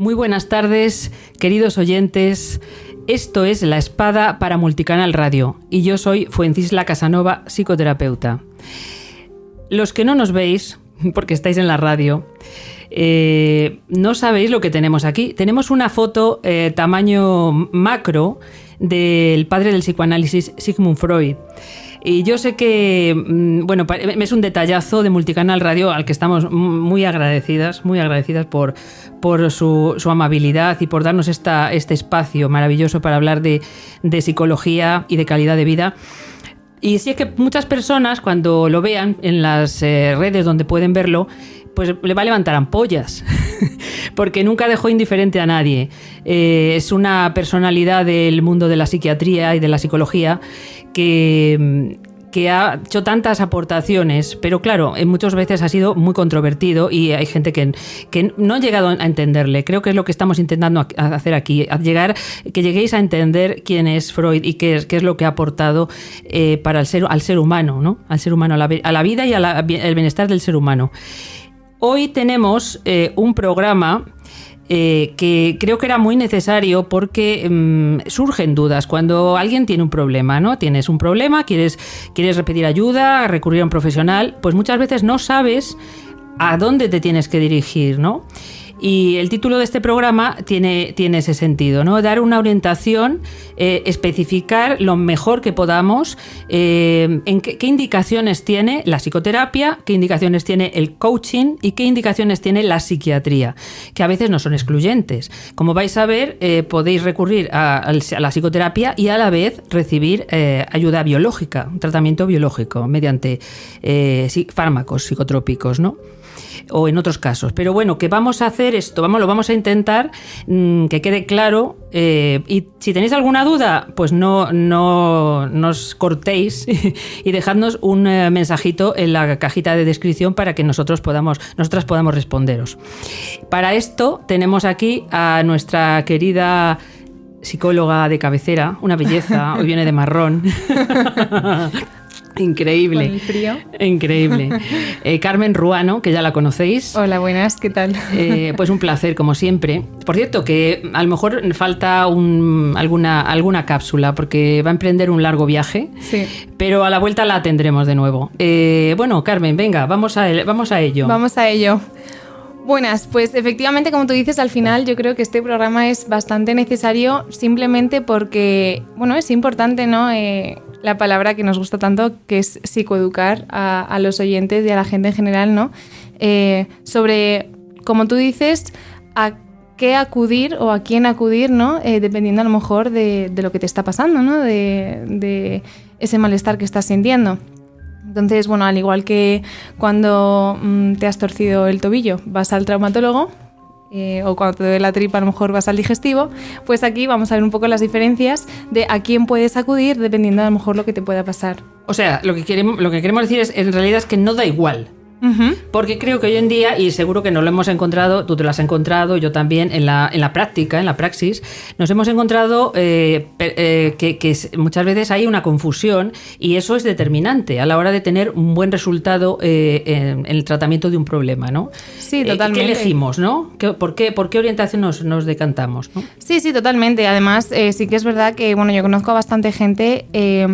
Muy buenas tardes, queridos oyentes. Esto es La Espada para Multicanal Radio y yo soy Fuencisla Casanova, psicoterapeuta. Los que no nos veis, porque estáis en la radio, no sabéis lo que tenemos aquí. Tenemos una foto tamaño macro del padre del psicoanálisis, Sigmund Freud. Y yo sé que, bueno, es un detallazo de Multicanal Radio al que estamos muy agradecidas por su amabilidad y por darnos este espacio maravilloso para hablar de psicología y de calidad de vida. Y sí es que muchas personas, cuando lo vean en las redes donde pueden verlo, pues le va a levantar ampollas, porque nunca dejó indiferente a nadie. Es una personalidad del mundo de la psiquiatría y de la psicología que ha hecho tantas aportaciones, pero claro, muchas veces ha sido muy controvertido y hay gente que no ha llegado a entenderle. Creo que es lo que estamos intentando hacer aquí, que lleguéis a entender quién es Freud y qué es lo que ha aportado para al ser humano, ¿no? Al ser humano, a la vida y al bienestar del ser humano. Hoy tenemos un programa que creo que era muy necesario porque surgen dudas. Cuando alguien tiene un problema, ¿no? Tienes un problema, quieres pedir ayuda, recurrir a un profesional, pues muchas veces no sabes a dónde te tienes que dirigir, ¿no? Y el título de este programa tiene ese sentido, ¿no? Dar una orientación, especificar lo mejor que podamos en qué indicaciones tiene la psicoterapia, qué indicaciones tiene el coaching y qué indicaciones tiene la psiquiatría, que a veces no son excluyentes. Como vais a ver, podéis recurrir a la psicoterapia y a la vez recibir ayuda biológica, un tratamiento biológico mediante fármacos psicotrópicos, ¿no? O en otros casos. Pero bueno, que vamos a hacer esto, lo vamos a intentar que quede claro, y si tenéis alguna duda, pues no nos cortéis y dejadnos un mensajito en la cajita de descripción para que nosotras podamos responderos. Para esto tenemos aquí a nuestra querida psicóloga de cabecera, una belleza, hoy viene de marrón. Increíble. Con el frío. Increíble. Carmen Ruano, que ya la conocéis. Hola, buenas, ¿qué tal? Pues un placer, como siempre. Por cierto, que a lo mejor falta alguna cápsula, porque va a emprender un largo viaje. Sí. Pero a la vuelta la tendremos de nuevo. Bueno, Carmen, venga, vamos a ello. Vamos a ello. Buenas, pues efectivamente, como tú dices, al final yo creo que este programa es bastante necesario simplemente porque, bueno, es importante, ¿no? La palabra que nos gusta tanto, que es psicoeducar a los oyentes y a la gente en general, ¿no? Sobre, como tú dices, a qué acudir o a quién acudir, ¿no? Dependiendo a lo mejor de lo que te está pasando, ¿no? De ese malestar que estás sintiendo. Entonces, bueno, al igual que cuando te has torcido el tobillo, vas al traumatólogo, o cuando te duele la tripa a lo mejor vas al digestivo, pues aquí vamos a ver un poco las diferencias de a quién puedes acudir dependiendo a lo mejor lo que te pueda pasar. O sea, lo que queremos decir es, en realidad, es que no da igual. Uh-huh. Porque creo que hoy en día, y seguro que nos lo hemos encontrado, tú te lo has encontrado, yo también, en la práctica, en la praxis, nos hemos encontrado que muchas veces hay una confusión y eso es determinante a la hora de tener un buen resultado en el tratamiento de un problema, ¿no? Sí, totalmente. ¿Qué elegimos, no? ¿Por qué orientación nos decantamos, ¿no? Sí, totalmente. Además, sí que es verdad que, bueno, yo conozco a bastante gente,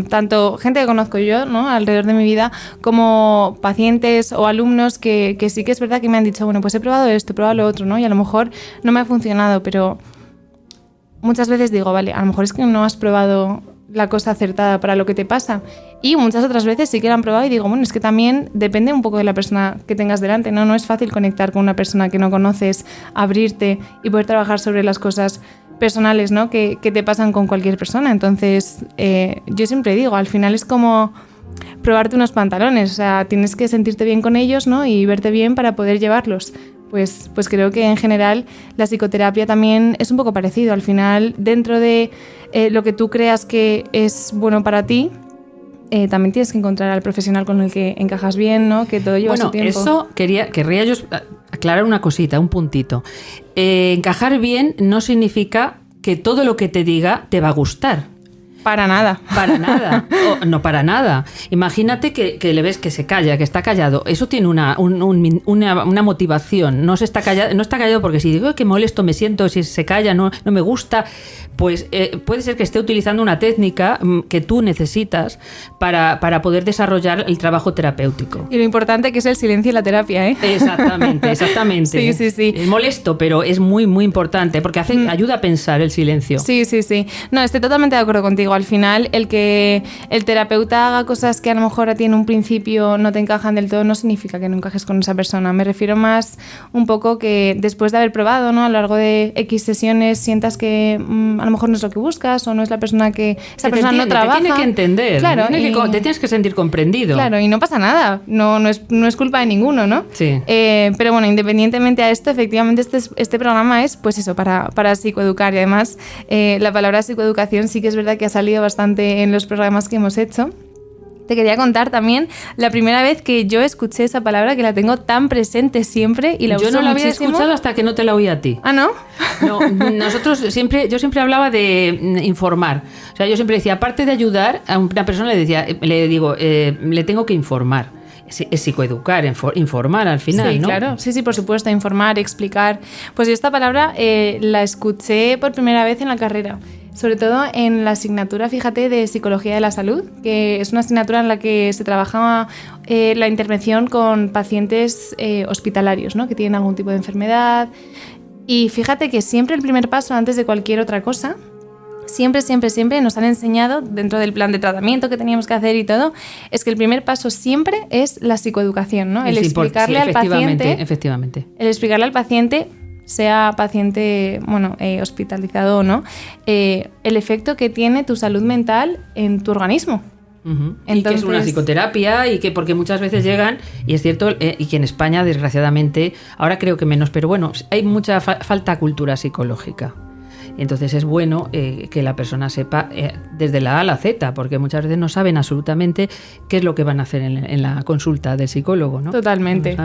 tanto gente que conozco yo, ¿no? Alrededor de mi vida, como pacientes o alumnos que sí que es verdad que me han dicho, bueno, pues he probado esto, he probado lo otro, ¿no? Y a lo mejor no me ha funcionado, pero muchas veces digo, vale, a lo mejor es que no has probado la cosa acertada para lo que te pasa. Y muchas otras veces sí que la han probado y digo, bueno, es que también depende un poco de la persona que tengas delante, ¿no? No es fácil conectar con una persona que no conoces, abrirte y poder trabajar sobre las cosas personales, ¿no? Que te pasan con cualquier persona. Entonces, yo siempre digo, al final es como probarte unos pantalones, o sea, tienes que sentirte bien con ellos, ¿no? Y verte bien para poder llevarlos. Pues creo que en general la psicoterapia también es un poco parecido. Al final, dentro de lo que tú creas que es bueno para ti, también tienes que encontrar al profesional con el que encajas bien, ¿no? Que todo lleva su tiempo. Eso querría yo aclarar una cosita, un puntito. Encajar bien no significa que todo lo que te diga te va a gustar. Para nada. Para nada. No para nada. Imagínate que le ves que se calla, que está callado. Eso tiene una motivación. No está callado porque si digo qué molesto me siento, si se calla, no me gusta. Pues puede ser que esté utilizando una técnica que tú necesitas para poder desarrollar el trabajo terapéutico. Y lo importante que es el silencio y la terapia, ¿eh? Exactamente. Sí. Es molesto, pero es muy, muy importante porque ayuda a pensar el silencio. Sí. No, estoy totalmente de acuerdo contigo. Al final, el que el terapeuta haga cosas que a lo mejor a ti en un principio no te encajan del todo no significa que no encajes con esa persona. Me refiero más un poco que después de haber probado, ¿no? A lo largo de X sesiones sientas que a lo mejor no es lo que buscas o no es la persona que esa persona no trabaja. Te tiene que entender, claro, te tienes que sentir comprendido. Claro, y no pasa nada, no es culpa de ninguno, ¿no? Sí. Pero bueno, independientemente a esto, efectivamente este programa es pues eso, para psicoeducar y además la palabra psicoeducación sí que es verdad que ha salido bastante en los programas que hemos hecho. Te quería contar también la primera vez que yo escuché esa palabra, que la tengo tan presente siempre y la uso muchísimo. Yo no la había escuchado hasta que no te la oí a ti. ¿Ah, no? No, yo siempre hablaba de informar. O sea, yo siempre decía, aparte de ayudar a una persona, le tengo que informar. Es psicoeducar, informar al final, sí, ¿no? Claro, sí, por supuesto, informar, explicar. Pues yo esta palabra la escuché por primera vez en la carrera. Sobre todo en la asignatura, fíjate, de Psicología de la Salud, que es una asignatura en la que se trabaja la intervención con pacientes hospitalarios, ¿no? Que tienen algún tipo de enfermedad. Y fíjate que siempre el primer paso, antes de cualquier otra cosa, siempre nos han enseñado, dentro del plan de tratamiento que teníamos que hacer y todo, es que el primer paso siempre es la psicoeducación, ¿no? El explicarle al paciente... Efectivamente. El explicarle al paciente, sea paciente hospitalizado o no, el efecto que tiene tu salud mental en tu organismo. Uh-huh. Entonces, y que es una psicoterapia y que porque muchas veces llegan, y es cierto, y que en España desgraciadamente, ahora creo que menos, pero bueno, hay mucha falta de cultura psicológica. Entonces es bueno que la persona sepa desde la A a la Z, porque muchas veces no saben absolutamente qué es lo que van a hacer en la consulta del psicólogo, ¿no? Totalmente.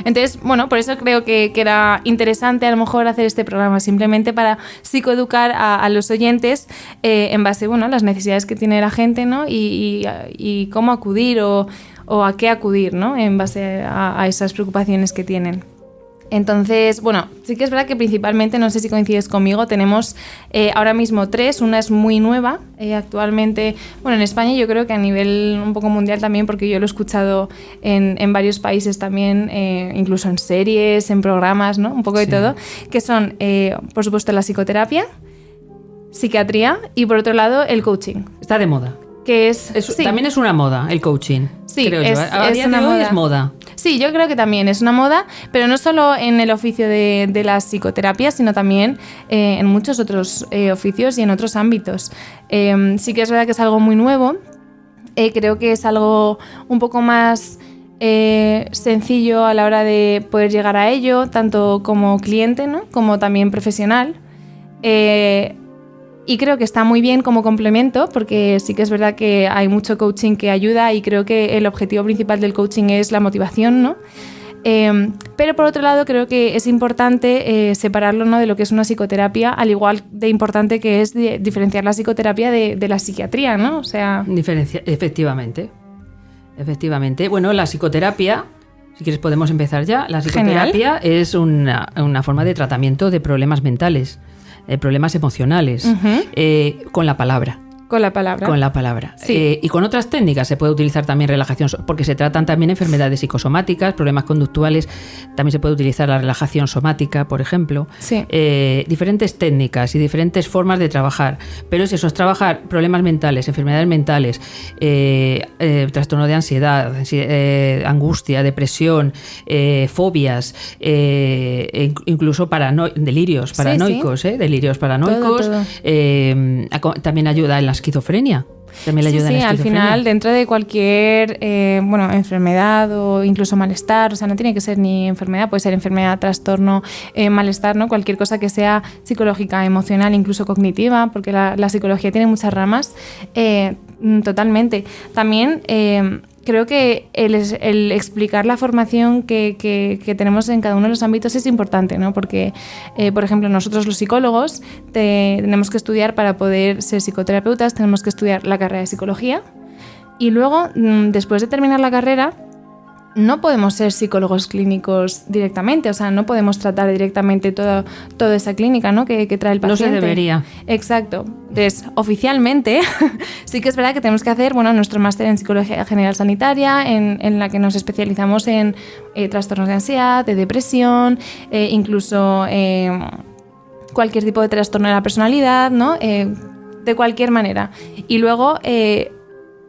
Entonces, bueno, por eso creo que era interesante a lo mejor hacer este programa, simplemente para psicoeducar a los oyentes en base, a las necesidades que tiene la gente, ¿no? Y cómo acudir o a qué acudir, ¿no? En base a esas preocupaciones que tienen. Entonces, sí que es verdad que principalmente, no sé si coincides conmigo, tenemos ahora mismo 3, una es muy nueva, actualmente, en España yo creo que a nivel un poco mundial también, porque yo lo he escuchado en varios países también, incluso en series, en programas, ¿no? Un poco de todo, que son, por supuesto, la psicoterapia, psiquiatría y por otro lado el coaching. Está de moda. Que también es una moda el coaching. Sí, creo yo. Es una moda. Es moda. Sí, yo creo que también es una moda, pero no solo en el oficio de la psicoterapia, sino también en muchos otros oficios y en otros ámbitos. Sí que es verdad que es algo muy nuevo. Creo que es algo un poco más sencillo a la hora de poder llegar a ello, tanto como cliente, ¿no? Como también profesional. Y creo que está muy bien como complemento, porque sí que es verdad que hay mucho coaching que ayuda y creo que el objetivo principal del coaching es la motivación, ¿no? Pero por otro lado creo que es importante separarlo, ¿no? De lo que es una psicoterapia, al igual de importante que es diferenciar la psicoterapia de la psiquiatría, ¿no? O sea... Efectivamente. Bueno, la psicoterapia, si quieres podemos empezar ya. La psicoterapia es una forma de tratamiento de problemas mentales. Problemas emocionales, con la palabra. Con la palabra. Sí. Y con otras técnicas se puede utilizar también relajación, porque se tratan también enfermedades psicosomáticas, problemas conductuales, también se puede utilizar la relajación somática, por ejemplo. Sí. Diferentes técnicas y diferentes formas de trabajar. Pero eso es trabajar problemas mentales, enfermedades mentales, trastorno de ansiedad, angustia, depresión, fobias, incluso delirios paranoicos. Sí. Delirios paranoicos. Todo. También ayuda en la esquizofrenia. También le ayuda en la esquizofrenia. Al final, dentro de cualquier enfermedad o incluso malestar, o sea, no tiene que ser ni enfermedad, puede ser enfermedad, trastorno, malestar, ¿no? Cualquier cosa que sea psicológica, emocional, incluso cognitiva, porque la psicología tiene muchas ramas, totalmente. También creo que el explicar la formación que tenemos en cada uno de los ámbitos es importante, ¿no? Porque, por ejemplo, nosotros los psicólogos tenemos que estudiar para poder ser psicoterapeutas, tenemos que estudiar la carrera de psicología y luego, después de terminar la carrera, no podemos ser psicólogos clínicos directamente, o sea, no podemos tratar directamente toda esa clínica, ¿no? que trae el paciente. No se debería. Exacto. Entonces, oficialmente, sí que es verdad que tenemos que hacer nuestro máster en Psicología General Sanitaria, en la que nos especializamos en trastornos de ansiedad, de depresión, incluso cualquier tipo de trastorno de la personalidad, ¿no? De cualquier manera. Y luego...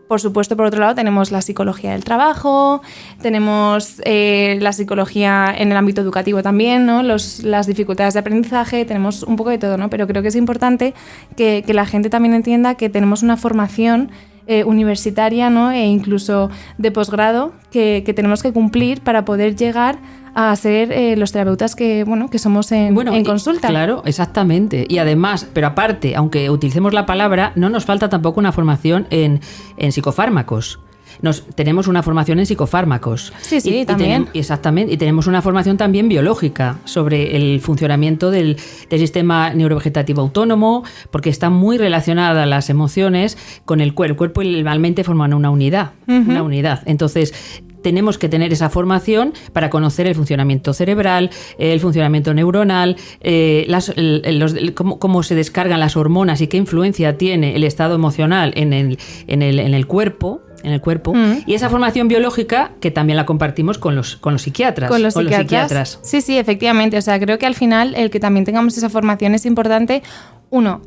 por supuesto, por otro lado, tenemos la psicología del trabajo, tenemos la psicología en el ámbito educativo también, ¿no? Las dificultades de aprendizaje, tenemos un poco de todo, ¿no? Pero creo que es importante que la gente también entienda que tenemos una formación universitaria, ¿no? E incluso de posgrado que tenemos que cumplir para poder llegar a ser los terapeutas que somos en consulta. Claro, exactamente. Y además, pero aparte, aunque utilicemos la palabra, no nos falta tampoco una formación en psicofármacos. Tenemos una formación en psicofármacos. Sí, también. Exactamente. Y tenemos una formación también biológica sobre el funcionamiento del sistema neurovegetativo autónomo, porque están muy relacionadas las emociones con el cuerpo. El cuerpo y la mente forman una unidad. Uh-huh. Una unidad. Entonces, tenemos que tener esa formación para conocer el funcionamiento cerebral, el funcionamiento neuronal, cómo se descargan las hormonas y qué influencia tiene el estado emocional en el cuerpo. Y esa formación biológica que también la compartimos con los psiquiatras. Con los psiquiatras. Sí, efectivamente. O sea, creo que al final el que también tengamos esa formación es importante. Uno,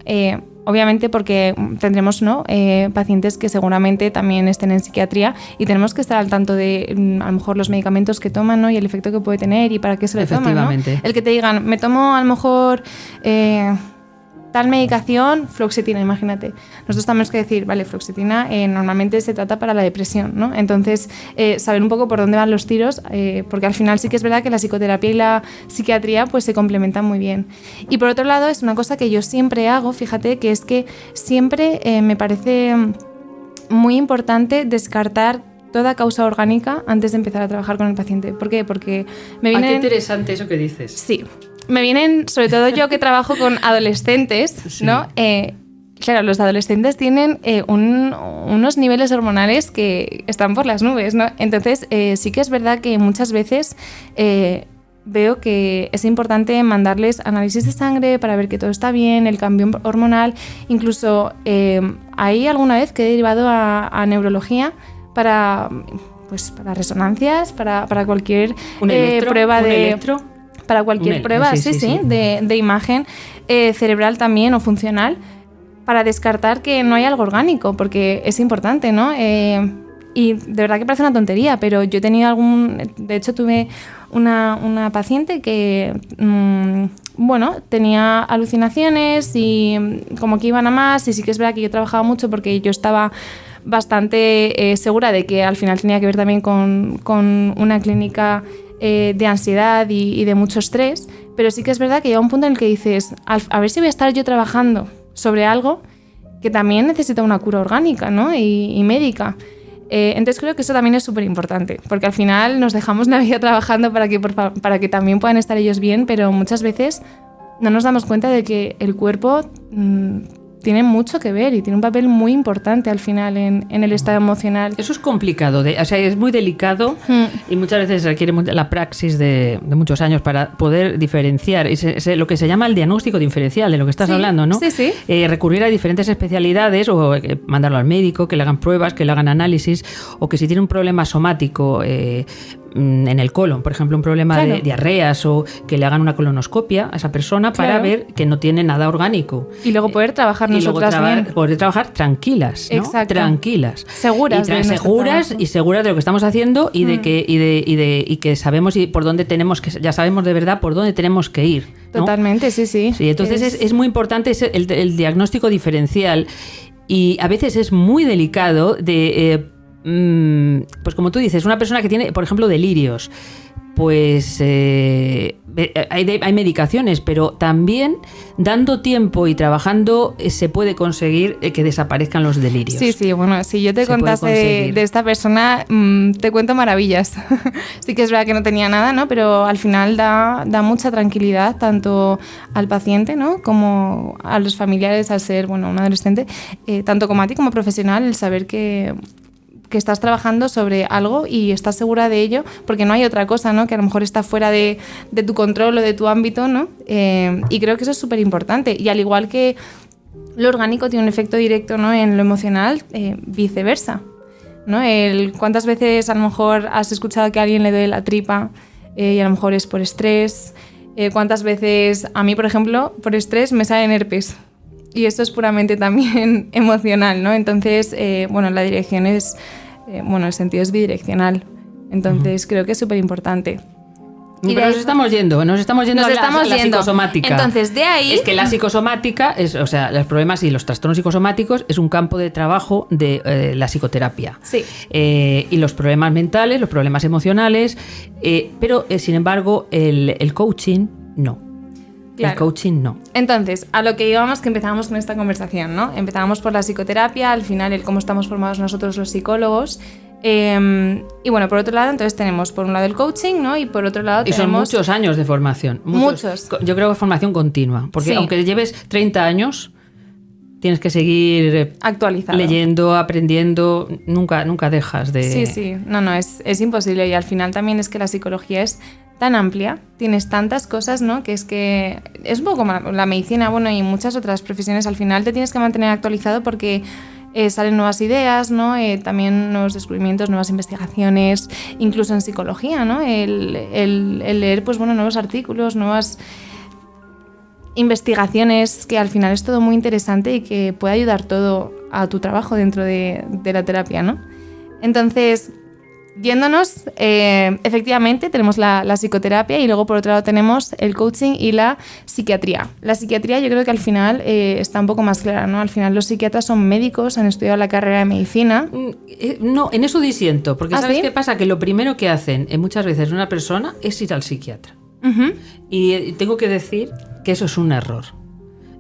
obviamente porque tendremos pacientes que seguramente también estén en psiquiatría y tenemos que estar al tanto de a lo mejor los medicamentos que toman, ¿no? Y el efecto que puede tener y para qué se le toman, ¿no? El que te digan, me tomo a lo mejor tal medicación, fluoxetina, imagínate. Nosotros tenemos que decir, vale, fluoxetina normalmente se trata para la depresión, ¿no? Entonces, saber un poco por dónde van los tiros, porque al final sí que es verdad que la psicoterapia y la psiquiatría pues se complementan muy bien. Y por otro lado, es una cosa que yo siempre hago, fíjate, que es que siempre me parece muy importante descartar toda causa orgánica antes de empezar a trabajar con el paciente. ¿Por qué? Porque me vienen... qué interesante eso que dices. Sí. Me vienen, sobre todo yo que trabajo con adolescentes, sí. ¿No? Claro, los adolescentes tienen unos niveles hormonales que están por las nubes, ¿no? Entonces, sí que es verdad que muchas veces veo que es importante mandarles análisis de sangre para ver que todo está bien, el cambio hormonal. Incluso hay alguna vez que he derivado a neurología para resonancias, para cualquier prueba de... ¿Electro? Para cualquier prueba, sí. De imagen cerebral también o funcional, para descartar que no hay algo orgánico, porque es importante, ¿no? Y de verdad que parece una tontería, pero yo he tenido de hecho tuve una paciente que, tenía alucinaciones y como que iban a más, y sí que es verdad que yo trabajaba mucho porque yo estaba bastante segura de que al final tenía que ver también con una clínica de ansiedad y de mucho estrés, pero sí que es verdad que llega un punto en el que dices, a ver si voy a estar yo trabajando sobre algo que también necesita una cura orgánica, ¿no? y médica. Entonces creo que eso también es súper importante, porque al final nos dejamos la vida trabajando para que también puedan estar ellos bien, pero muchas veces no nos damos cuenta de que el cuerpo tiene mucho que ver y tiene un papel muy importante al final en el estado emocional. Eso es complicado, es muy delicado y muchas veces requiere la praxis de muchos años para poder diferenciar. Lo que se llama el diagnóstico diferencial, de lo que estás hablando, ¿no? Sí. Recurrir a diferentes especialidades o mandarlo al médico, que le hagan pruebas, que le hagan análisis, o que si tiene un problema somático en el colon, por ejemplo, un problema de diarreas, o que le hagan una colonoscopia a esa persona para ver que no tiene nada orgánico. Y luego poder trabajar nosotras bien. Poder trabajar tranquilas, ¿no? Exacto. Tranquilas. Seguras. Seguras de lo que estamos haciendo y de que sabemos y por dónde tenemos que, ya sabemos de verdad por dónde tenemos que ir, ¿no? Totalmente, sí. Sí, entonces es muy importante el diagnóstico diferencial, y a veces es muy delicado pues como tú dices, una persona que tiene, por ejemplo, delirios, pues hay medicaciones, pero también dando tiempo y trabajando se puede conseguir que desaparezcan los delirios. Sí, bueno, si yo te contase de esta persona, te cuento maravillas. Sí que es verdad que no tenía nada, ¿no? Pero al final da mucha tranquilidad tanto al paciente, ¿no? Como a los familiares al ser, bueno, un adolescente, tanto como a ti como profesional, el saber que estás trabajando sobre algo y estás segura de ello, porque no hay otra cosa, ¿no? Que a lo mejor está fuera de tu control o de tu ámbito, ¿no? Y creo que eso es súper importante. Y al igual que lo orgánico tiene un efecto directo, ¿no? En lo emocional, viceversa, ¿no? ¿Cuántas veces a lo mejor has escuchado que a alguien le duele la tripa y a lo mejor es por estrés? ¿Cuántas veces a mí, por ejemplo, por estrés me salen herpes? Y esto es puramente también emocional, ¿no? Entonces, bueno, la dirección es... bueno, el sentido es bidireccional. Entonces, creo que es súper importante. Pero nos estamos yendo a la psicosomática. Entonces, de ahí... Es que la psicosomática, o sea, los problemas y los trastornos psicosomáticos es un campo de trabajo de la psicoterapia. Sí. Y los problemas mentales, los problemas emocionales, pero, sin embargo, el coaching, no. Claro. El coaching no. Entonces, a lo que íbamos, que empezábamos con esta conversación, ¿no? Empezábamos por la psicoterapia, al final el cómo estamos formados nosotros los psicólogos. Y bueno, por otro lado, entonces tenemos por un lado el coaching, ¿no? Y por otro lado tenemos... Y son muchos años de formación. Muchos. Yo creo que formación continua. Porque aunque lleves 30 años, tienes que seguir actualizado, leyendo, aprendiendo, nunca dejas de... Sí. No, es imposible. Y al final también es que la psicología es tan amplia, tienes tantas cosas, ¿no? Que es un poco como la medicina, bueno, y muchas otras profesiones. Al final te tienes que mantener actualizado porque salen nuevas ideas, ¿no? También nuevos descubrimientos, nuevas investigaciones, incluso en psicología, ¿no? El leer, pues bueno, nuevos artículos, nuevas investigaciones, que al final es todo muy interesante y que puede ayudar todo a tu trabajo dentro de la terapia, ¿no? Entonces, yéndonos, efectivamente tenemos la psicoterapia y luego por otro lado tenemos el coaching y la psiquiatría. La psiquiatría yo creo que al final está un poco más clara, ¿no? Al final los psiquiatras son médicos, han estudiado la carrera de medicina. No, en eso disiento, porque ¿sabes ¿sí? qué pasa? Que lo primero que hacen muchas veces una persona es ir al psiquiatra. Uh-huh. Y tengo que decir que eso es un error.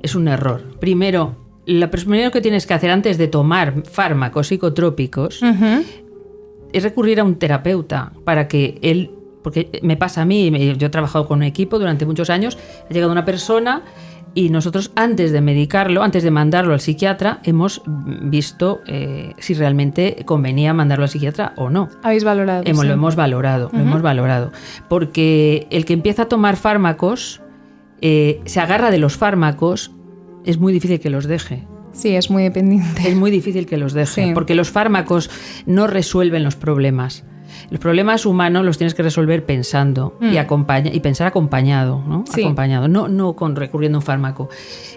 Es un error. Primero, lo primero que tienes que hacer antes de tomar fármacos psicotrópicos es recurrir a un terapeuta para que él, porque me pasa a mí, yo he trabajado con un equipo durante muchos años, ha llegado una persona y nosotros antes de medicarlo, antes de mandarlo al psiquiatra, hemos visto si realmente convenía mandarlo al psiquiatra o no. ¿Habéis valorado? Lo hemos valorado, lo hemos valorado. Porque el que empieza a tomar fármacos, se agarra de los fármacos, es muy difícil que los deje. Sí, es muy dependiente. Es muy difícil que los deje, porque los fármacos no resuelven los problemas. Los problemas humanos los tienes que resolver pensando y pensar acompañado, ¿no? Sí. Acompañado, no recurriendo a un fármaco.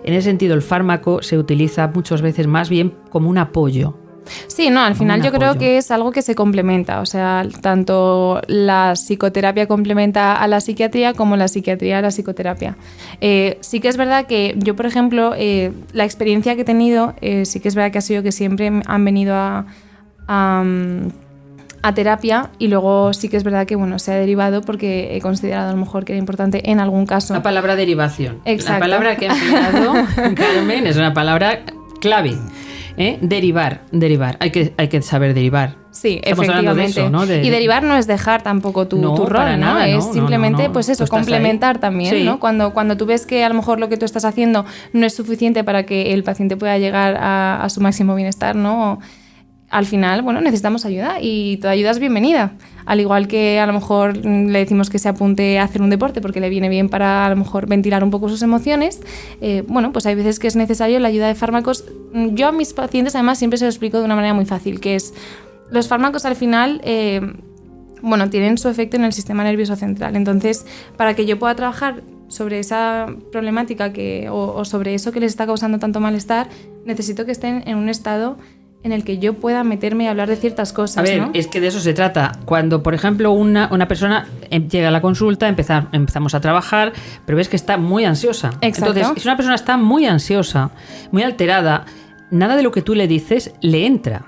En ese sentido, el fármaco se utiliza muchas veces más bien como un apoyo. Sí, no, al final yo creo que es algo que se complementa, o sea, tanto la psicoterapia complementa a la psiquiatría como la psiquiatría a la psicoterapia. Sí que es verdad que yo, por ejemplo, la experiencia que he tenido, sí que es verdad que ha sido que siempre han venido a terapia y luego sí que es verdad que bueno, se ha derivado porque he considerado a lo mejor que era importante en algún caso. La palabra derivación. Exacto. La palabra que ha empleado Carmen es una palabra clave. Derivar. Hay que saber derivar. Sí, estamos efectivamente. Hablando de eso, ¿no? Y derivar no es dejar tampoco tu rol, para ¿no? nada, es simplemente, pues eso, complementar ahí. también, sí. ¿no? Cuando tú ves que a lo mejor lo que tú estás haciendo no es suficiente para que el paciente pueda llegar a su máximo bienestar, ¿no? Al final, bueno, necesitamos ayuda y toda ayuda es bienvenida. Al igual que a lo mejor le decimos que se apunte a hacer un deporte porque le viene bien para a lo mejor ventilar un poco sus emociones, bueno, pues hay veces que es necesario la ayuda de fármacos. Yo a mis pacientes además siempre se lo explico de una manera muy fácil, que es los fármacos al final, bueno, tienen su efecto en el sistema nervioso central. Entonces, para que yo pueda trabajar sobre esa problemática o sobre eso que les está causando tanto malestar, necesito que estén en un estado en el que yo pueda meterme y hablar de ciertas cosas. A ver, ¿no? es que de eso se trata. Cuando, por ejemplo, una persona llega a la consulta, empezamos a trabajar, pero ves que está muy ansiosa. Exacto. Entonces, si una persona está muy ansiosa, muy alterada, nada de lo que tú le dices le entra.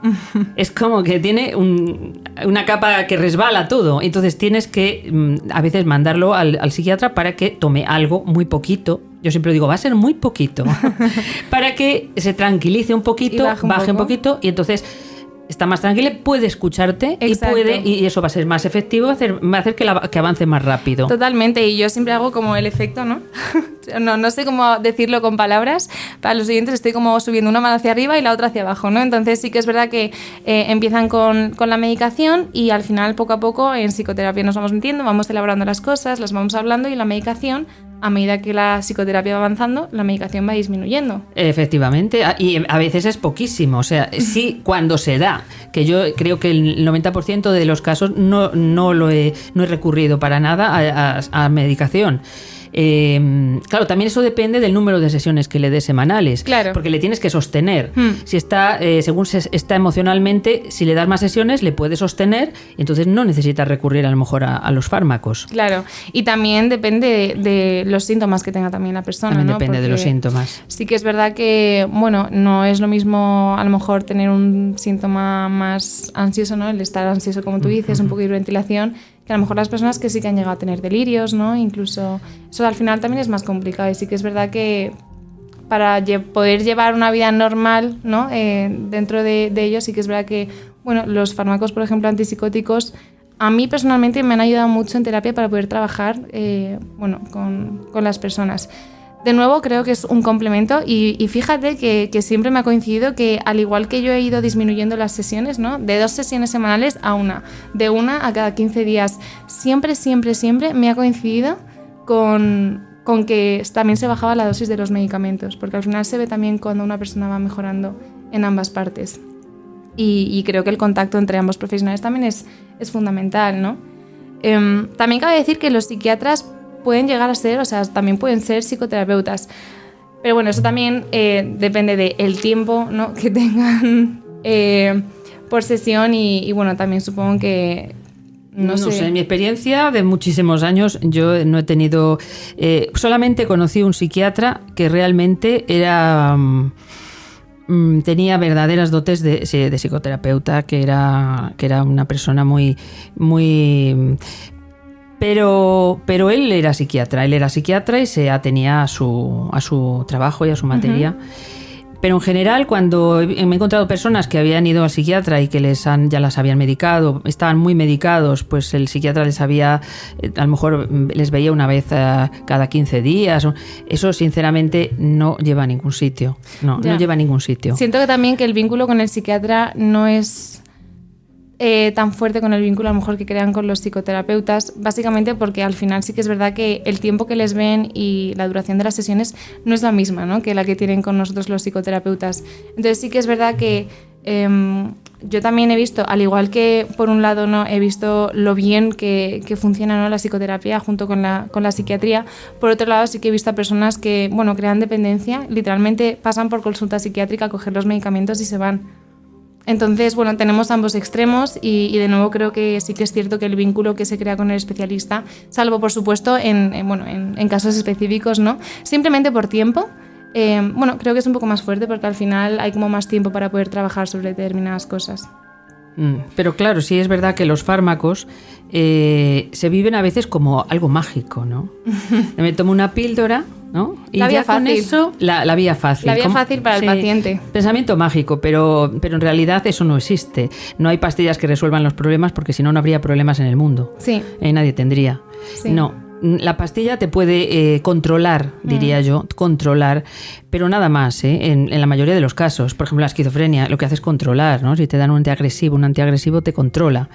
Es como que tiene una capa que resbala todo. Entonces tienes que a veces mandarlo al psiquiatra para que tome algo muy poquito. Yo siempre digo, va a ser muy poquito. Para que se tranquilice un poquito, baje un poquito y entonces está más tranquila, puede escucharte. Exacto. y eso va a ser más efectivo, va a hacer que avance más rápido. Totalmente, y yo siempre hago como el efecto, ¿no? No sé cómo decirlo con palabras. Para los siguientes estoy como subiendo una mano hacia arriba y la otra hacia abajo, ¿no? Entonces sí que es verdad que empiezan con la medicación y al final poco a poco en psicoterapia nos vamos metiendo, vamos elaborando las cosas, las vamos hablando y la medicación, a medida que la psicoterapia va avanzando, la medicación va disminuyendo. Efectivamente, y a veces es poquísimo. O sea, sí, cuando se da, que yo creo que el 90% de los casos no he recurrido para nada a medicación. Claro, también eso depende del número de sesiones que le des semanales, claro, porque le tienes que sostener. Si está, según está emocionalmente, si le das más sesiones, le puedes sostener, entonces no necesitas recurrir a lo mejor a los fármacos. Claro, y también depende de los síntomas que tenga también la persona. También ¿no? depende porque de los síntomas. Sí que es verdad que, bueno, no es lo mismo a lo mejor tener un síntoma más ansioso, ¿no? El estar ansioso, como tú dices, un poco de hiperventilación, que a lo mejor las personas que sí que han llegado a tener delirios, ¿no? Incluso eso al final también es más complicado y sí que es verdad que para poder llevar una vida normal, ¿no? Dentro de ello sí que es verdad que, bueno, los fármacos, por ejemplo, antipsicóticos, a mí personalmente me han ayudado mucho en terapia para poder trabajar, bueno, con las personas. De nuevo, creo que es un complemento y fíjate que siempre me ha coincidido que al igual que yo he ido disminuyendo las sesiones, ¿no? De 2 sesiones semanales a una, de una a cada 15 días, siempre me ha coincidido con que también se bajaba la dosis de los medicamentos, porque al final se ve también cuando una persona va mejorando en ambas partes. Y creo que el contacto entre ambos profesionales también es fundamental, ¿no? También cabe decir que los psiquiatras pueden llegar a ser, o sea, también pueden ser psicoterapeutas. Pero bueno, eso también depende del tiempo, ¿no? que tengan por sesión y bueno, también supongo que no sé. En mi experiencia de muchísimos años yo no he tenido... solamente conocí un psiquiatra que realmente era... tenía verdaderas dotes de psicoterapeuta, que era una persona muy... Pero él era psiquiatra y se atenía a su trabajo y a su materia. Pero en general, cuando me he encontrado personas que habían ido al psiquiatra y que ya las habían medicado, estaban muy medicados, pues el psiquiatra les había, a lo mejor les veía una vez cada 15 días. Eso, sinceramente, no lleva a ningún sitio. No lleva a ningún sitio. Siento que también que el vínculo con el psiquiatra no es tan fuerte con el vínculo a lo mejor que crean con los psicoterapeutas, básicamente porque al final sí que es verdad que el tiempo que les ven y la duración de las sesiones no es la misma, ¿no? que la que tienen con nosotros los psicoterapeutas. Entonces sí que es verdad que yo también he visto, al igual que por un lado no he visto lo bien que funciona, ¿no? la psicoterapia junto con la psiquiatría, por otro lado sí que he visto a personas que, bueno, crean dependencia, literalmente pasan por consulta psiquiátrica a coger los medicamentos y se van. Entonces, bueno, tenemos ambos extremos y de nuevo creo que sí que es cierto que el vínculo que se crea con el especialista, salvo por supuesto en casos específicos, ¿no? Simplemente por tiempo, bueno, creo que es un poco más fuerte porque al final hay como más tiempo para poder trabajar sobre determinadas cosas. Pero claro, sí es verdad que los fármacos se viven a veces como algo mágico, ¿no? Me tomo una píldora, ¿no? Y la vía ya fácil. Con eso, la vía fácil. La vía fácil para el paciente. Pensamiento mágico, pero en realidad eso no existe. No hay pastillas que resuelvan los problemas porque si no, no habría problemas en el mundo. Sí. Nadie tendría. Sí. No. La pastilla te puede controlar, diría yo, controlar, pero nada más, en la mayoría de los casos. Por ejemplo, la esquizofrenia lo que hace es controlar, ¿no? Si te dan un antiagresivo te controla.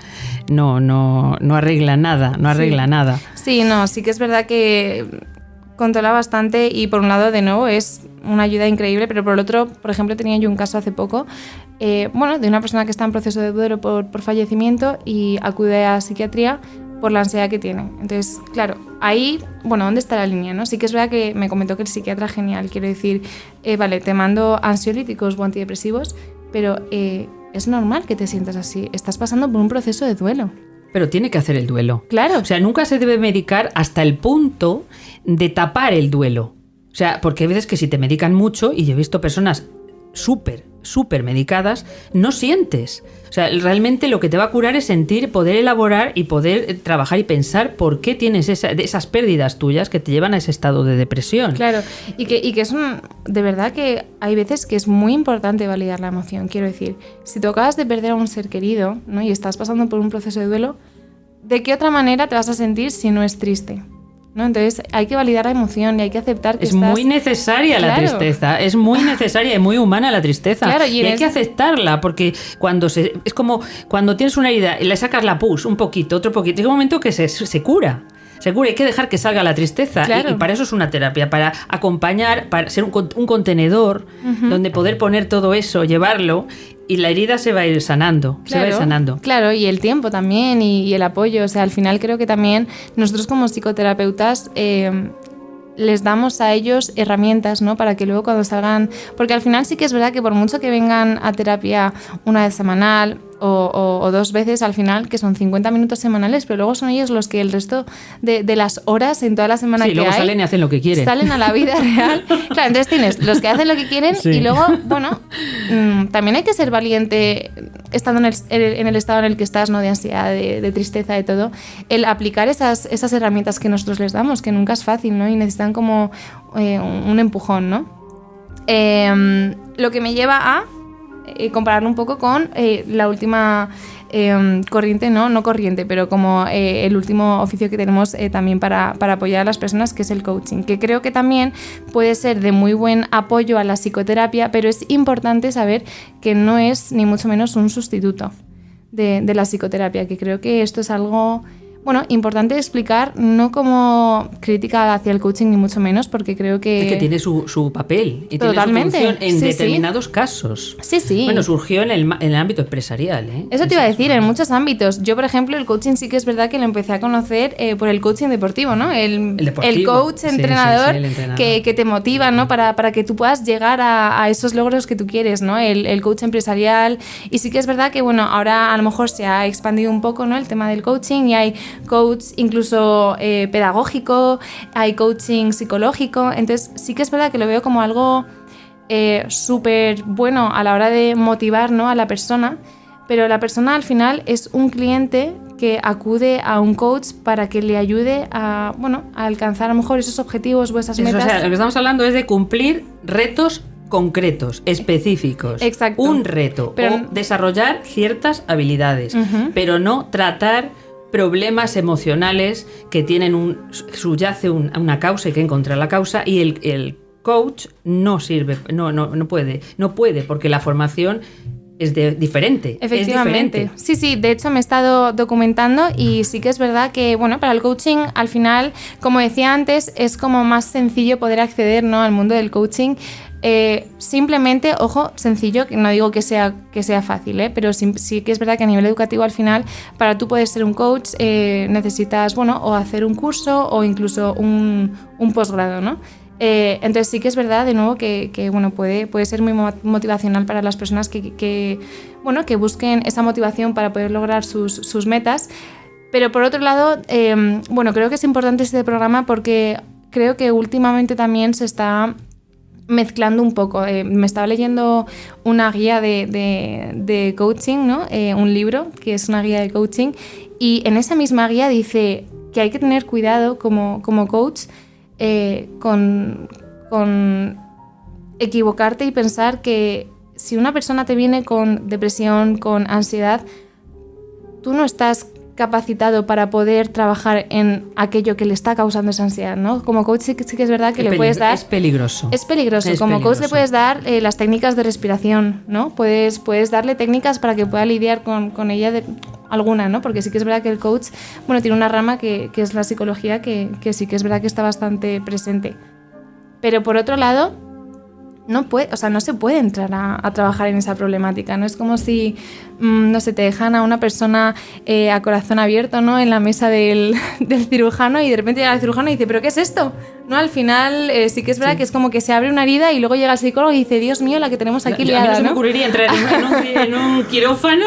No arregla nada, nada. Sí, no, sí que es verdad que controla bastante y por un lado, de nuevo, es una ayuda increíble, pero por el otro, por ejemplo, tenía yo un caso hace poco, de una persona que está en proceso de duelo por fallecimiento y acude a psiquiatría por la ansiedad que tiene. Entonces, claro, ahí, ¿dónde está la línea, no? Sí que es verdad que me comentó que el psiquiatra genial, quiero decir, vale, te mando ansiolíticos o antidepresivos, pero es normal que te sientas así, estás pasando por un proceso de duelo. Pero tiene que hacer el duelo. Claro. O sea, nunca se debe medicar hasta el punto de tapar el duelo. O sea, porque hay veces que si te medican mucho, y he visto personas súper medicadas, no sientes. O sea, realmente lo que te va a curar es sentir, poder elaborar y poder trabajar y pensar por qué tienes esas pérdidas tuyas que te llevan a ese estado de depresión. Claro, y que es de verdad que hay veces que es muy importante validar la emoción. Quiero decir, si tú acabas de perder a un ser querido, ¿no? Y estás pasando por un proceso de duelo, ¿de qué otra manera te vas a sentir si no es triste? ¿No? Entonces hay que validar la emoción y hay que aceptar que es muy necesaria la tristeza, es muy necesaria y muy humana la tristeza. Claro, y hay que aceptarla, porque es como cuando tienes una herida y le sacas la pus un poquito, otro poquito, llega un momento que se cura. Hay que dejar que salga la tristeza. Claro. Y para eso es una terapia, para acompañar, para ser un contenedor donde poder poner todo eso, llevarlo, y la herida se va a ir sanando. Claro, se va a ir sanando. Claro, y el tiempo también y el apoyo. O sea, al final creo que también nosotros como psicoterapeutas les damos a ellos herramientas, ¿no? Para que luego cuando salgan... Porque al final sí que es verdad que por mucho que vengan a terapia una vez semanal o 2 veces al final, que son 50 minutos semanales, pero luego son ellos los que el resto de las horas en toda la semana que hay... Sí, luego salen y hacen lo que quieren. Salen a la vida real. Claro, entonces tienes los que hacen lo que quieren y luego, bueno, también hay que ser valiente estando en el estado en el que estás, ¿no? De ansiedad, de tristeza, de todo. El aplicar esas herramientas que nosotros les damos, que nunca es fácil, ¿no? Y necesitan como un empujón, ¿no? Lo que me lleva a compararlo un poco con la última corriente, no corriente, pero como el último oficio que tenemos también para apoyar a las personas, que es el coaching, que creo que también puede ser de muy buen apoyo a la psicoterapia, pero es importante saber que no es ni mucho menos un sustituto de la psicoterapia, que creo que esto es algo... Bueno, importante explicar, no como crítica hacia el coaching ni mucho menos, porque creo que... Es que tiene su papel y totalmente. Tiene su función en Sí, determinados casos. Sí. Bueno, surgió en el ámbito empresarial, ¿eh? Eso te iba a decir, en muchos ámbitos. Yo, por ejemplo, el coaching sí que es verdad que lo empecé a conocer por el coaching deportivo, ¿no? El coach, entrenador, el entrenador. Que te motiva, ¿no? Para que tú puedas llegar a esos logros que tú quieres, ¿no? El coach empresarial. Y sí que es verdad que, bueno, ahora a lo mejor se ha expandido un poco, ¿no? El tema del coaching y hay coach incluso pedagógico, hay coaching psicológico, entonces sí que es verdad que lo veo como algo súper bueno a la hora de motivar, ¿no? a la persona, pero la persona al final es un cliente que acude a un coach para que le ayude a alcanzar a lo mejor esos objetivos o esas metas. O sea, lo que estamos hablando es de cumplir retos concretos, específicos. Exacto. Un reto, o desarrollar ciertas habilidades, pero no tratar problemas emocionales que tienen subyace una causa y que encontrar la causa, y el coach no sirve, no puede, porque la formación es diferente. Efectivamente. Es diferente. Sí, de hecho me he estado documentando y sí que es verdad que, bueno, para el coaching al final, como decía antes, es como más sencillo poder acceder, ¿no? al mundo del coaching. Simplemente, ojo, sencillo, que no digo que sea fácil, pero sí que es verdad que a nivel educativo al final, para tú poder ser un coach necesitas, o hacer un curso o incluso un posgrado, ¿no? Entonces sí que es verdad, de nuevo, que puede ser muy motivacional para las personas que busquen esa motivación para poder lograr sus metas. Pero por otro lado, creo que es importante este programa porque creo que últimamente también se está mezclando un poco. Me estaba leyendo una guía de coaching, ¿no? Un libro que es una guía de coaching, y en esa misma guía dice que hay que tener cuidado como coach con equivocarte y pensar que si una persona te viene con depresión, con ansiedad, tú no estás capacitado para poder trabajar en aquello que le está causando esa ansiedad, ¿no? Como coach sí que es verdad que le puedes dar... Es peligroso. Es peligroso. Como coach le puedes dar las técnicas de respiración, ¿no? Puedes darle técnicas para que pueda lidiar con ella alguna, ¿no? Porque sí que es verdad que el coach, tiene una rama que es la psicología que sí que es verdad que está bastante presente. Pero por otro lado, no se puede entrar a trabajar en esa problemática, ¿no? Es como si no sé, te dejan a una persona a corazón abierto, ¿no? En la mesa del cirujano y de repente llega el cirujano y dice, ¿pero qué es esto? ¿No? Al final sí que es verdad que es como que se abre una herida y luego llega el psicólogo y dice, Dios mío, la que tenemos aquí liada, a mí no se me ¿no? ocurriría entrar en un quirófano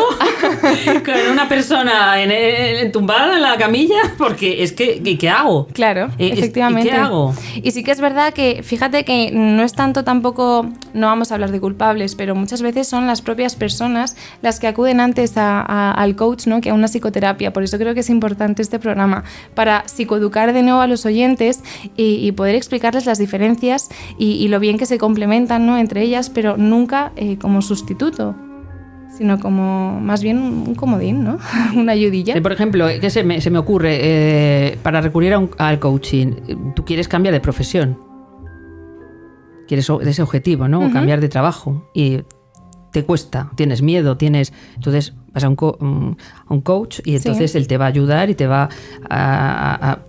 con una persona entumbada en la camilla, porque es que ¿qué hago? Claro, efectivamente. ¿Y qué hago? Y sí que es verdad que, fíjate que no es tanto tampoco, no vamos a hablar de culpables, pero muchas veces son las propias personas las que acuden antes al coach, ¿no? Que a una psicoterapia. Por eso creo que es importante este programa, para psicoeducar de nuevo a los oyentes y poder explicarles las diferencias y lo bien que se complementan, ¿no? Entre ellas, pero nunca como sustituto, sino como más bien un comodín, ¿no? Una ayudilla. Por ejemplo, ¿qué se me ocurre? Para recurrir al coaching, tú quieres cambiar de profesión, quieres ese objetivo, ¿no? Cambiar de trabajo y te cuesta, tienes miedo, entonces vas a un coach y entonces él te va a ayudar y te va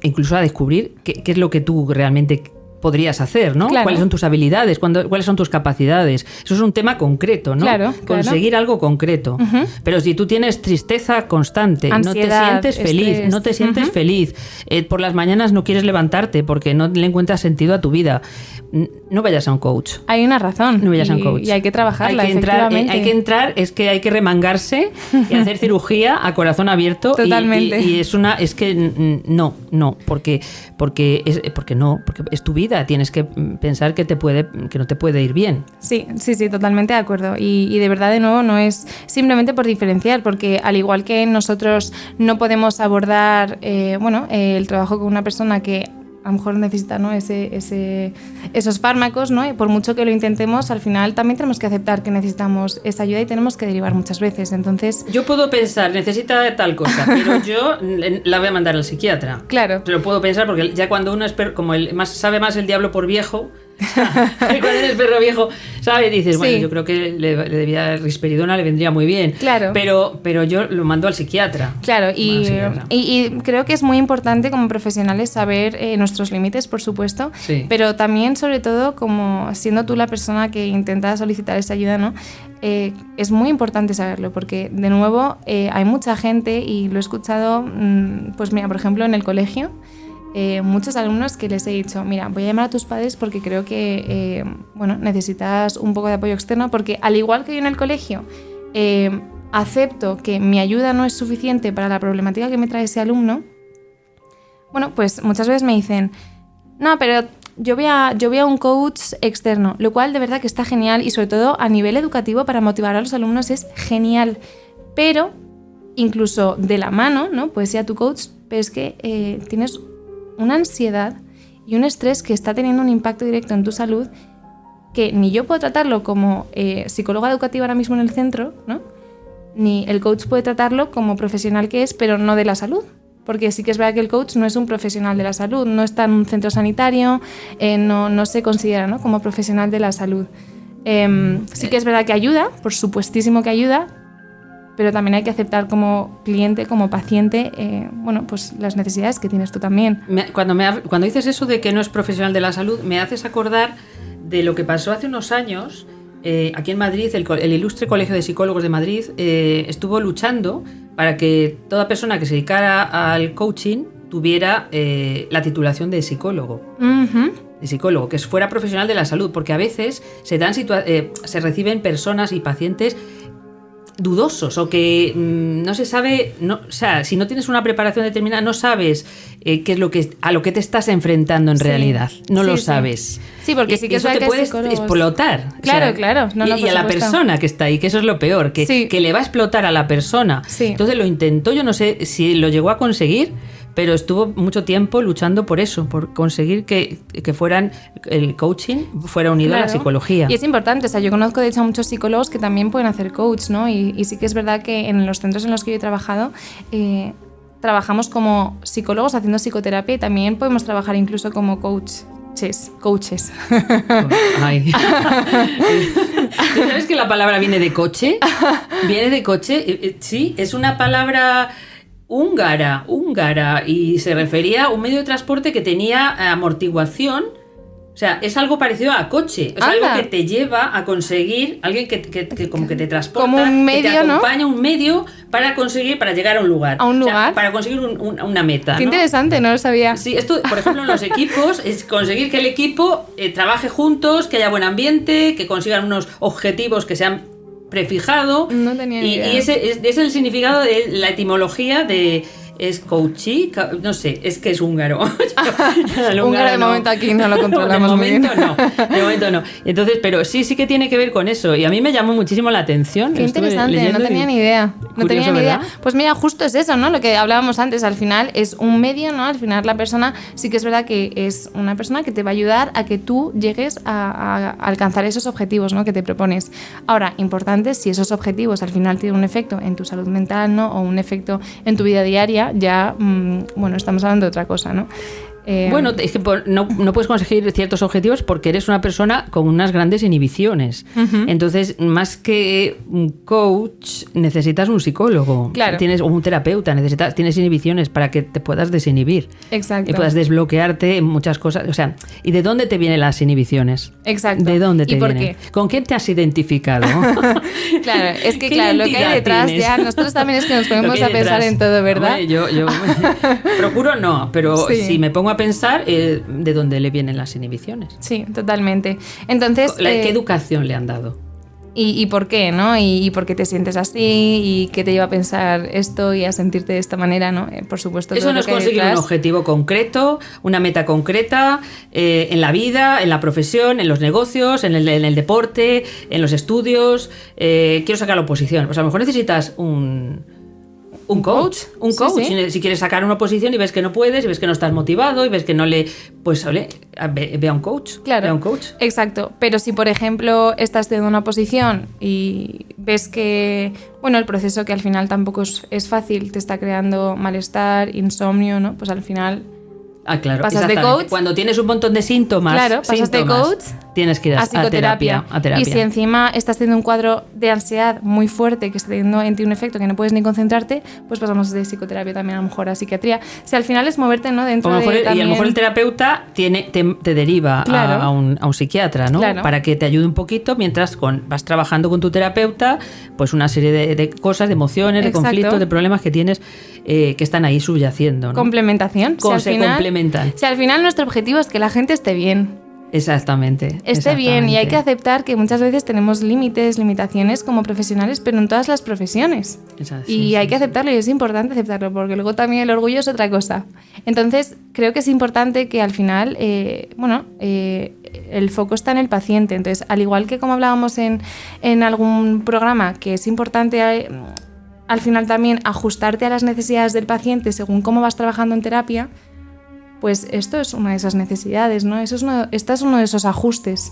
incluso a descubrir qué es lo que tú realmente podrías hacer, ¿no? Claro. ¿Cuáles son tus habilidades? ¿Cuáles son tus capacidades? Eso es un tema concreto, ¿no? Claro, Conseguir algo concreto. Pero si tú tienes tristeza constante, ansiedad, no te sientes feliz, por las mañanas no quieres levantarte porque no le encuentras sentido a tu vida, no vayas a un coach. Hay una razón. No vayas a un coach. Y hay que trabajarla, efectivamente. Hay que entrar, es que hay que remangarse y hacer cirugía a corazón abierto. Totalmente. Y es que no, porque es tu vida. Tienes que pensar que no te puede ir bien. Sí, totalmente de acuerdo. Y de verdad, de nuevo, no es simplemente por diferenciar, porque al igual que nosotros no podemos abordar el trabajo con una persona que a lo mejor necesita, ¿no? esos fármacos, ¿no? Y por mucho que lo intentemos, al final también tenemos que aceptar que necesitamos esa ayuda y tenemos que derivar muchas veces. Entonces, yo puedo pensar, necesita tal cosa, pero yo la voy a mandar al psiquiatra. Claro. Lo puedo pensar porque ya cuando uno es sabe más el diablo por viejo, cuando eres perro viejo, ¿sabes? Dices, bueno, yo creo que risperidona le vendría muy bien. Claro. Pero yo lo mando al psiquiatra. Claro, y creo que es muy importante como profesionales saber nuestros límites, por supuesto, pero también, sobre todo, como siendo tú la persona que intenta solicitar esa ayuda, ¿no? Es muy importante saberlo, porque, de nuevo, hay mucha gente, y lo he escuchado, pues mira, por ejemplo, en el colegio, muchos alumnos que les he dicho, mira, voy a llamar a tus padres porque creo que necesitas un poco de apoyo externo, porque al igual que yo en el colegio acepto que mi ayuda no es suficiente para la problemática que me trae ese alumno, bueno, pues muchas veces me dicen, no, pero yo voy a un coach externo, lo cual de verdad que está genial, y sobre todo a nivel educativo para motivar a los alumnos es genial, pero incluso de la mano, ¿no? Puedes ir a tu coach, pero es que tienes una ansiedad y un estrés que está teniendo un impacto directo en tu salud, que ni yo puedo tratarlo como psicóloga educativa ahora mismo en el centro, ¿no? Ni el coach puede tratarlo como profesional que es, pero no de la salud. Porque sí que es verdad que el coach no es un profesional de la salud, no está en un centro sanitario, no se considera, ¿no? Como profesional de la salud. Sí que es verdad que ayuda, por supuestísimo que ayuda, pero también hay que aceptar como cliente, como paciente, pues las necesidades que tienes tú también. Cuando dices eso de que no es profesional de la salud, me haces acordar de lo que pasó hace unos años. Aquí en Madrid, el Ilustre Colegio de Psicólogos de Madrid estuvo luchando para que toda persona que se dedicara al coaching tuviera la titulación de psicólogo. De psicólogo, que fuera profesional de la salud, porque a veces se reciben personas y pacientes dudosos o que no se sabe, o sea, si no tienes una preparación determinada no sabes qué es a lo que te estás enfrentando en realidad, no lo sabes. Sí, porque sí que eso te puede explotar. Claro, claro. Y a la persona que está ahí, que eso es lo peor, que le va a explotar a la persona. Sí. Entonces lo intentó, yo no sé si lo llegó a conseguir, pero estuvo mucho tiempo luchando por eso, por conseguir que el coaching fuera unido a la psicología. Y es importante, o sea, yo conozco de hecho a muchos psicólogos que también pueden hacer coach, ¿no? Y sí que es verdad que en los centros en los que yo he trabajado trabajamos como psicólogos haciendo psicoterapia, y también podemos trabajar incluso como coaches. Ay. ¿Tú sabes que la palabra viene de coche? Viene de coche, sí, es una palabra húngara, y se refería a un medio de transporte que tenía amortiguación sea, es algo parecido a coche. Es algo que te lleva a conseguir, alguien que como que te transporta, como un medio, que te acompaña, ¿no? un medio para llegar a un lugar. A un lugar. O sea, para conseguir una meta. Qué ¿no? Interesante, no lo sabía. Sí, esto, por ejemplo, en los equipos, es conseguir que el equipo trabaje juntos, que haya buen ambiente, que consigan unos objetivos que se han prefijado. No tenía ni idea. Y ese es el significado de la etimología de... Es coachí, no sé, es que es húngaro. Húngaro de momento aquí no lo controlamos muy bien. De momento no. Entonces, pero sí que tiene que ver con eso. Y a mí me llamó muchísimo la atención. Qué interesante, no tenía ni idea. No tenía ni idea. Pues mira, justo es eso, ¿no? Lo que hablábamos antes, al final es un medio, ¿no? Al final la persona sí que es verdad que es una persona que te va a ayudar a que tú llegues a alcanzar esos objetivos, ¿no? Que te propones. Ahora, importante, si esos objetivos al final tienen un efecto en tu salud mental, ¿no? O un efecto en tu vida diaria, ya, bueno, estamos hablando de otra cosa, ¿no? Bueno, es que no puedes conseguir ciertos objetivos porque eres una persona con unas grandes inhibiciones. Uh-huh. Entonces, más que un coach, necesitas un psicólogo. Claro. Tienes un terapeuta, tienes inhibiciones para que te puedas desinhibir. Exacto. Y puedas desbloquearte en muchas cosas. O sea, ¿y de dónde te vienen las inhibiciones? Exacto. ¿De dónde te ¿Y por vienen? qué? ¿Con quién te has identificado? Claro, es que claro, lo que hay detrás tienes? Ya nosotros también es que nos ponemos a pensar en todo, ¿verdad? Hombre, yo procuro no, pero sí. Si me pongo a pensar de dónde le vienen las inhibiciones. Sí, totalmente. Entonces, ¿qué educación le han dado? ¿Y por qué, no? ¿Y por qué te sientes así? ¿Y qué te lleva a pensar esto y a sentirte de esta manera, no? Por supuesto. Eso no es conseguir un objetivo concreto, una meta concreta en la vida, en la profesión, en los negocios, en el deporte, en los estudios. Quiero sacar la oposición. Pues a lo mejor necesitas un coach. Un coach. Sí. Si quieres sacar una oposición y ves que no puedes, y ves que no estás motivado, y ves que no le... Pues, ve a un coach. Claro. Ve a un coach. Exacto. Pero si, por ejemplo, estás teniendo una oposición y ves que, bueno, el proceso que al final tampoco es fácil, te está creando malestar, insomnio, ¿no? Pues al final... Ah, claro. Pasas de coach. Cuando tienes un montón de síntomas. Claro, pasas de coach. Tienes que ir a psicoterapia. Y si encima estás teniendo un cuadro de ansiedad muy fuerte que está teniendo en ti un efecto que no puedes ni concentrarte, pues pasamos de psicoterapia también a lo mejor a psiquiatría. Si al final es moverte, ¿no? Dentro de también... Y a lo mejor el terapeuta te deriva claro. a un psiquiatra, ¿no? Claro. Para que te ayude un poquito mientras vas trabajando con tu terapeuta, pues una serie de cosas, de emociones, Exacto. de conflictos, de problemas que tienes que están ahí subyaciendo, ¿no? Complementación. Complementan. Si al final nuestro objetivo es que la gente esté bien. Exactamente. Bien, y hay que aceptar que muchas veces tenemos limitaciones como profesionales, pero en todas las profesiones. Y hay que aceptarlo, y es importante aceptarlo, porque luego también el orgullo es otra cosa. Entonces, creo que es importante que al final, el foco está en el paciente. Entonces, al igual que como hablábamos en algún programa, que es importante al final también ajustarte a las necesidades del paciente según cómo vas trabajando en terapia, pues esto es una de esas necesidades, ¿no? Este es uno de esos ajustes.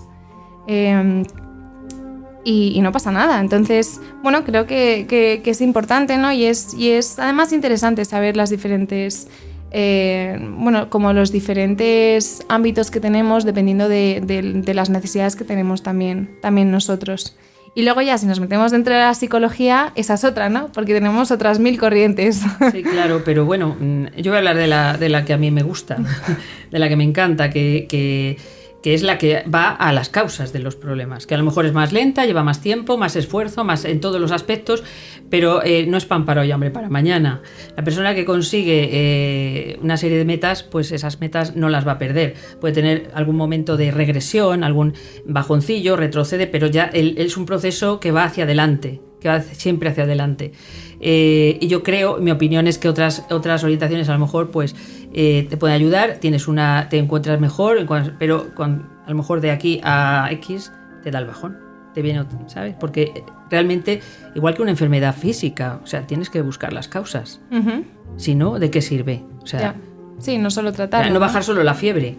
Y no pasa nada. Entonces, bueno, creo que es importante, ¿no? Y es además interesante saber las diferentes... como los diferentes ámbitos que tenemos dependiendo de las necesidades que tenemos también nosotros. Y luego ya, si nos metemos dentro de la psicología, esa es otra, ¿no? Porque tenemos otras 1000 corrientes. Sí, claro, pero bueno, yo voy a hablar de la que a mí me gusta, de la que me encanta, que es la que va a las causas de los problemas, que a lo mejor es más lenta, lleva más tiempo, más esfuerzo, más en todos los aspectos, pero no es pan para hoy, hambre para mañana. La persona que consigue una serie de metas, pues esas metas no las va a perder. Puede tener algún momento de regresión, algún bajoncillo, retrocede, pero ya es un proceso que va hacia adelante, que va siempre hacia adelante. Y yo creo, mi opinión es que otras orientaciones a lo mejor pues te pueden ayudar, te encuentras mejor, pero a lo mejor de aquí a X te da el bajón, te viene, ¿sabes? Porque realmente, igual que una enfermedad física, o sea, tienes que buscar las causas. Uh-huh. Si no, ¿de qué sirve? O sea, sí, no solo tratarlo. No bajar solo la fiebre.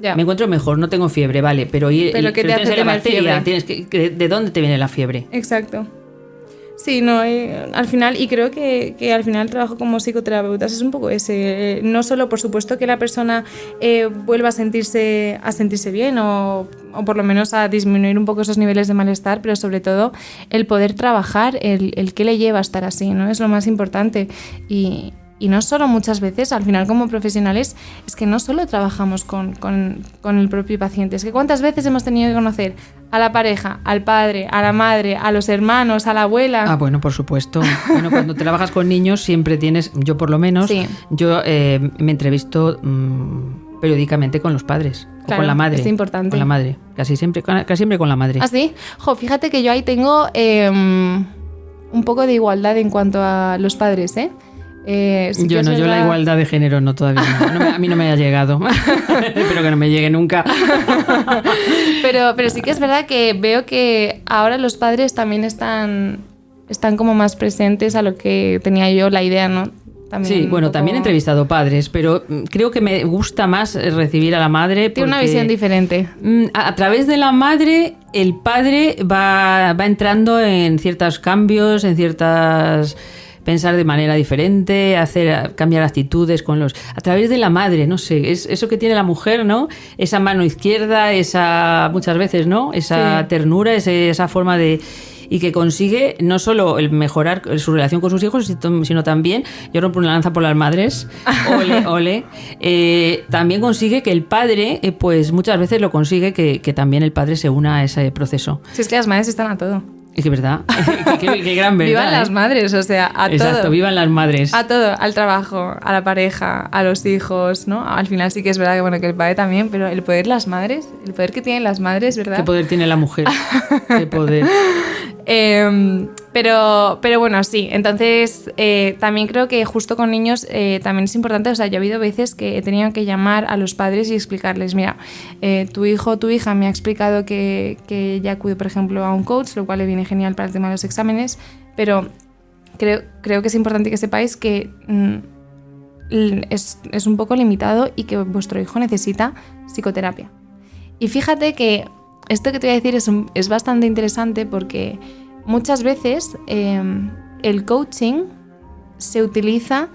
Ya. Me encuentro mejor, no tengo fiebre, vale, pero ¿qué te hace tener fiebre? ¿De dónde te viene la fiebre? Exacto. Sí, no, al final, y creo que al final el trabajo como psicoterapeutas es un poco ese, no solo por supuesto que la persona vuelva a sentirse bien o por lo menos a disminuir un poco esos niveles de malestar, pero sobre todo el poder trabajar, el qué le lleva a estar así, ¿no? Es lo más importante y Y no solo muchas veces, al final como profesionales, es que no solo trabajamos con el propio paciente, es que cuántas veces hemos tenido que conocer a la pareja, al padre, a la madre, a los hermanos, a la abuela. Ah, bueno, por supuesto. Bueno, cuando trabajas con niños siempre tienes, yo por lo menos, Sí. yo me entrevisto periódicamente con los padres. Claro, o con la madre. es importante. Con la madre. Casi siempre con la madre. ¿Ah, sí? Jo, fíjate que yo ahí tengo un poco de igualdad en cuanto a los padres, ¿eh? Sí que Yo es no, yo la verdad- igualdad de género no todavía. No, a mí no me ha llegado. Espero que no me llegue nunca. Pero sí que es verdad que veo que ahora los padres también están como más presentes a lo que tenía yo la idea, ¿no? También Sí, un bueno, poco- también he entrevistado padres, pero creo que me gusta más recibir a la madre. Tiene una porque, visión diferente. A través de la madre, el padre va entrando en ciertos cambios, en ciertas... pensar de manera diferente, cambiar actitudes con los... A través de la madre, no sé, es eso que tiene la mujer, ¿no? Esa mano izquierda, esa... muchas veces, ¿no? Esa Sí. ternura, esa forma de... Y que consigue no solo el mejorar su relación con sus hijos, sino también, yo rompo una lanza por las madres, ole, también consigue que el padre, pues muchas veces lo consigue que también el padre se una a ese proceso. Si es que las madres están a todo. Es que verdad, qué gran verdad. Vivan las ¿eh? madres, o sea, a Exacto, todo. vivan las madres. A todo, al trabajo, a la pareja, a los hijos, ¿no? Al final sí que es verdad que, bueno, que el padre también, pero el poder de las madres, el poder que tienen las madres, ¿verdad? ¿Qué poder tiene la mujer? ¿Qué poder? Pero bueno, sí. Entonces, también creo que justo con niños también es importante. O sea, yo he habido veces que he tenido que llamar a los padres y explicarles, mira, tu hijo o tu hija me ha explicado que ya acude, por ejemplo, a un coach, lo cual le viene genial para el tema de los exámenes, pero creo que es importante que sepáis que es un poco limitado y que vuestro hijo necesita psicoterapia. Y fíjate que esto que te voy a decir es bastante interesante porque muchas veces el coaching se utiliza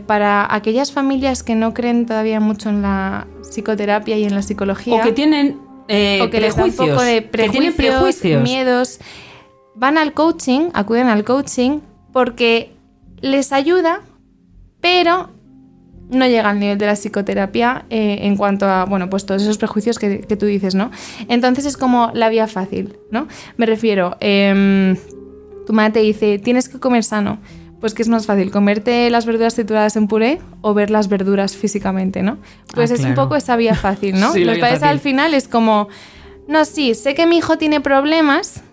para aquellas familias que no creen todavía mucho en la psicoterapia y en la psicología. O que tienen o que les da un poco de que tienen prejuicios. miedos. Van al coaching, acuden al coaching porque les ayuda, pero no llega al nivel de la psicoterapia en cuanto a, bueno, pues todos esos prejuicios que tú dices, ¿no? Entonces es como la vía fácil, ¿no? Me refiero, tu madre te dice, tienes que comer sano. Pues ¿qué es más fácil? ¿Comerte las verduras trituradas en puré o ver las verduras físicamente, ¿no? Pues es claro. un poco esa vía fácil, ¿no? Sí, la Los vía padres fácil. al final es como, no, sí, sé que mi hijo tiene problemas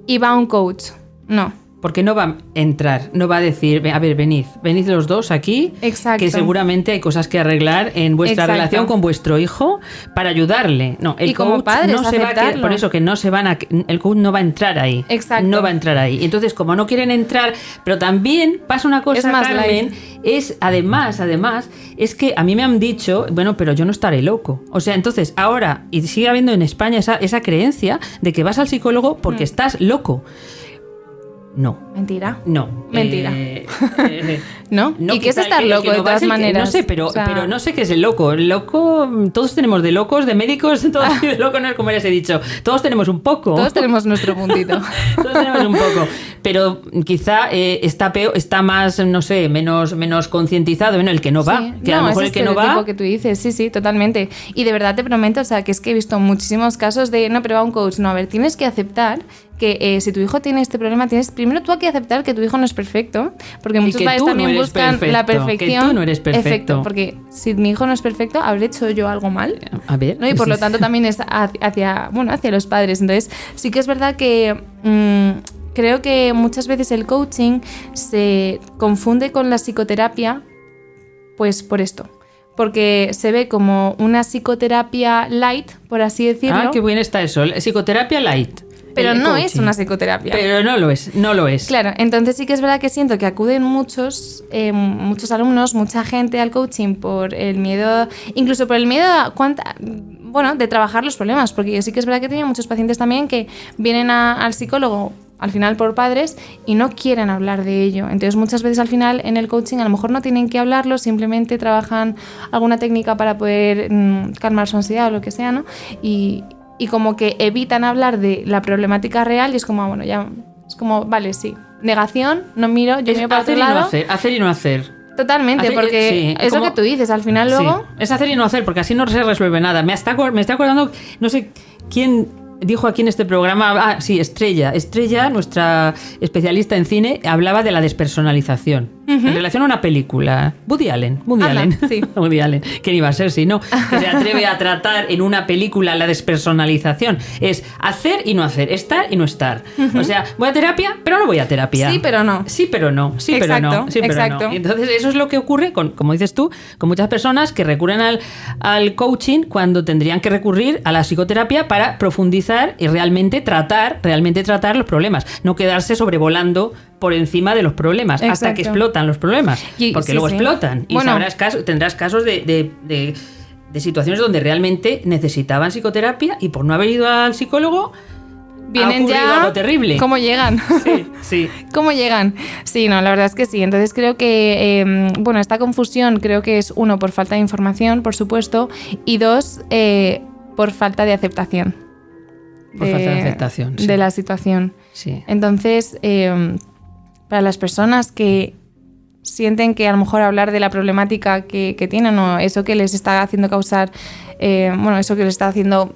y va a un coach. No. Porque no va a entrar, no va a decir, a ver, venid los dos aquí, Exacto. que seguramente hay cosas que arreglar en vuestra Exacto. relación con vuestro hijo para ayudarle. No, el Y como coach padres, no se va a aceptarlo. por eso que no se van a, el coach no va a entrar ahí. Exacto. No va a entrar ahí. Entonces, como no quieren entrar, pero también pasa una cosa, Es más Carmen, es además, es que a mí me han dicho, bueno, pero yo no estaré loco. O sea, entonces ahora, y sigue habiendo en España esa creencia de que vas al psicólogo porque estás loco. No. Mentira. No. Mentira. ¿No? ¿Y qué es quizá estar el que loco de no va todas es el que- maneras? No sé, pero, O sea, pero no sé qué es el loco. El loco, todos tenemos de locos, de médicos, todos de loco, no es como ya os he dicho. Todos tenemos un poco. Todos tenemos nuestro puntito. Todos tenemos un poco. Pero quizá está más, no sé, menos concientizado. Bueno, el que no va. Sí. Que a lo mejor ese el que no va. estereotipo que tú dices, sí, totalmente. Y de verdad te prometo, o sea, que es que he visto muchísimos casos de, no, pero va un coach. No, a ver, tienes que aceptar que si tu hijo tiene este problema, tienes primero tú que aceptar que tu hijo no es perfecto, porque muchos que padres tú no también eres buscan perfecto, la que perfección. tú no eres perfecto. Efecto, porque si mi hijo no es perfecto, habré hecho yo algo mal. A ver. ¿No? Y por lo tanto también es hacia los padres. Entonces, sí que es verdad que creo que muchas veces el coaching se confunde con la psicoterapia, pues por esto. Porque se ve como una psicoterapia light, por así decirlo. Ah, qué bien está eso. Psicoterapia light. Pero El no coaching. es una psicoterapia. Pero no lo es. Claro, entonces sí que es verdad que siento que acuden muchos alumnos, mucha gente al coaching por el miedo, incluso por el miedo de trabajar los problemas, porque sí que es verdad que he tenido muchos pacientes también que vienen al psicólogo al final por padres y no quieren hablar de ello. Entonces muchas veces al final en el coaching a lo mejor no tienen que hablarlo, simplemente trabajan alguna técnica para poder calmar su ansiedad o lo que sea, ¿no? Y como que evitan hablar de la problemática real y es como, bueno, ya Es como, vale, sí. Negación, no miro, yo miro para otro lado. Hacer y no hacer. Totalmente, porque sí, es como, lo que tú dices, al final luego... Sí, es hacer y no hacer, porque así no se resuelve nada. Me estoy acordando, no sé quién dijo aquí en este programa, Estrella, nuestra especialista en cine, hablaba de la despersonalización en relación a una película. Woody Allen, sí. Woody Allen, ¿quién iba a ser si no? Que se atreve a tratar en una película la despersonalización. Es hacer y no hacer, estar y no estar. O sea, voy a terapia, pero no voy a terapia. Sí, pero no. Sí, pero no. Sí, exacto, pero no. Sí, pero exacto. no. Y entonces eso es lo que ocurre como dices tú, con muchas personas que recurren al coaching cuando tendrían que recurrir a la psicoterapia para profundizar y realmente tratar los problemas, no quedarse sobrevolando por encima de los problemas. Exacto. Hasta que explotan los problemas, porque luego explotan y tendrás casos de situaciones donde realmente necesitaban psicoterapia y por no haber ido al psicólogo vienen ya algo terrible. ¿Cómo llegan? Sí. ¿Cómo llegan? Sí, no, la verdad es que sí. Entonces creo que, esta confusión creo que es, uno, por falta de información, por supuesto, y dos, por falta de aceptación. Por falta de aceptación, sí. De la situación. Sí. Entonces, para las personas que sienten que a lo mejor hablar de la problemática que tienen o eso que les está haciendo causar, eso que les está haciendo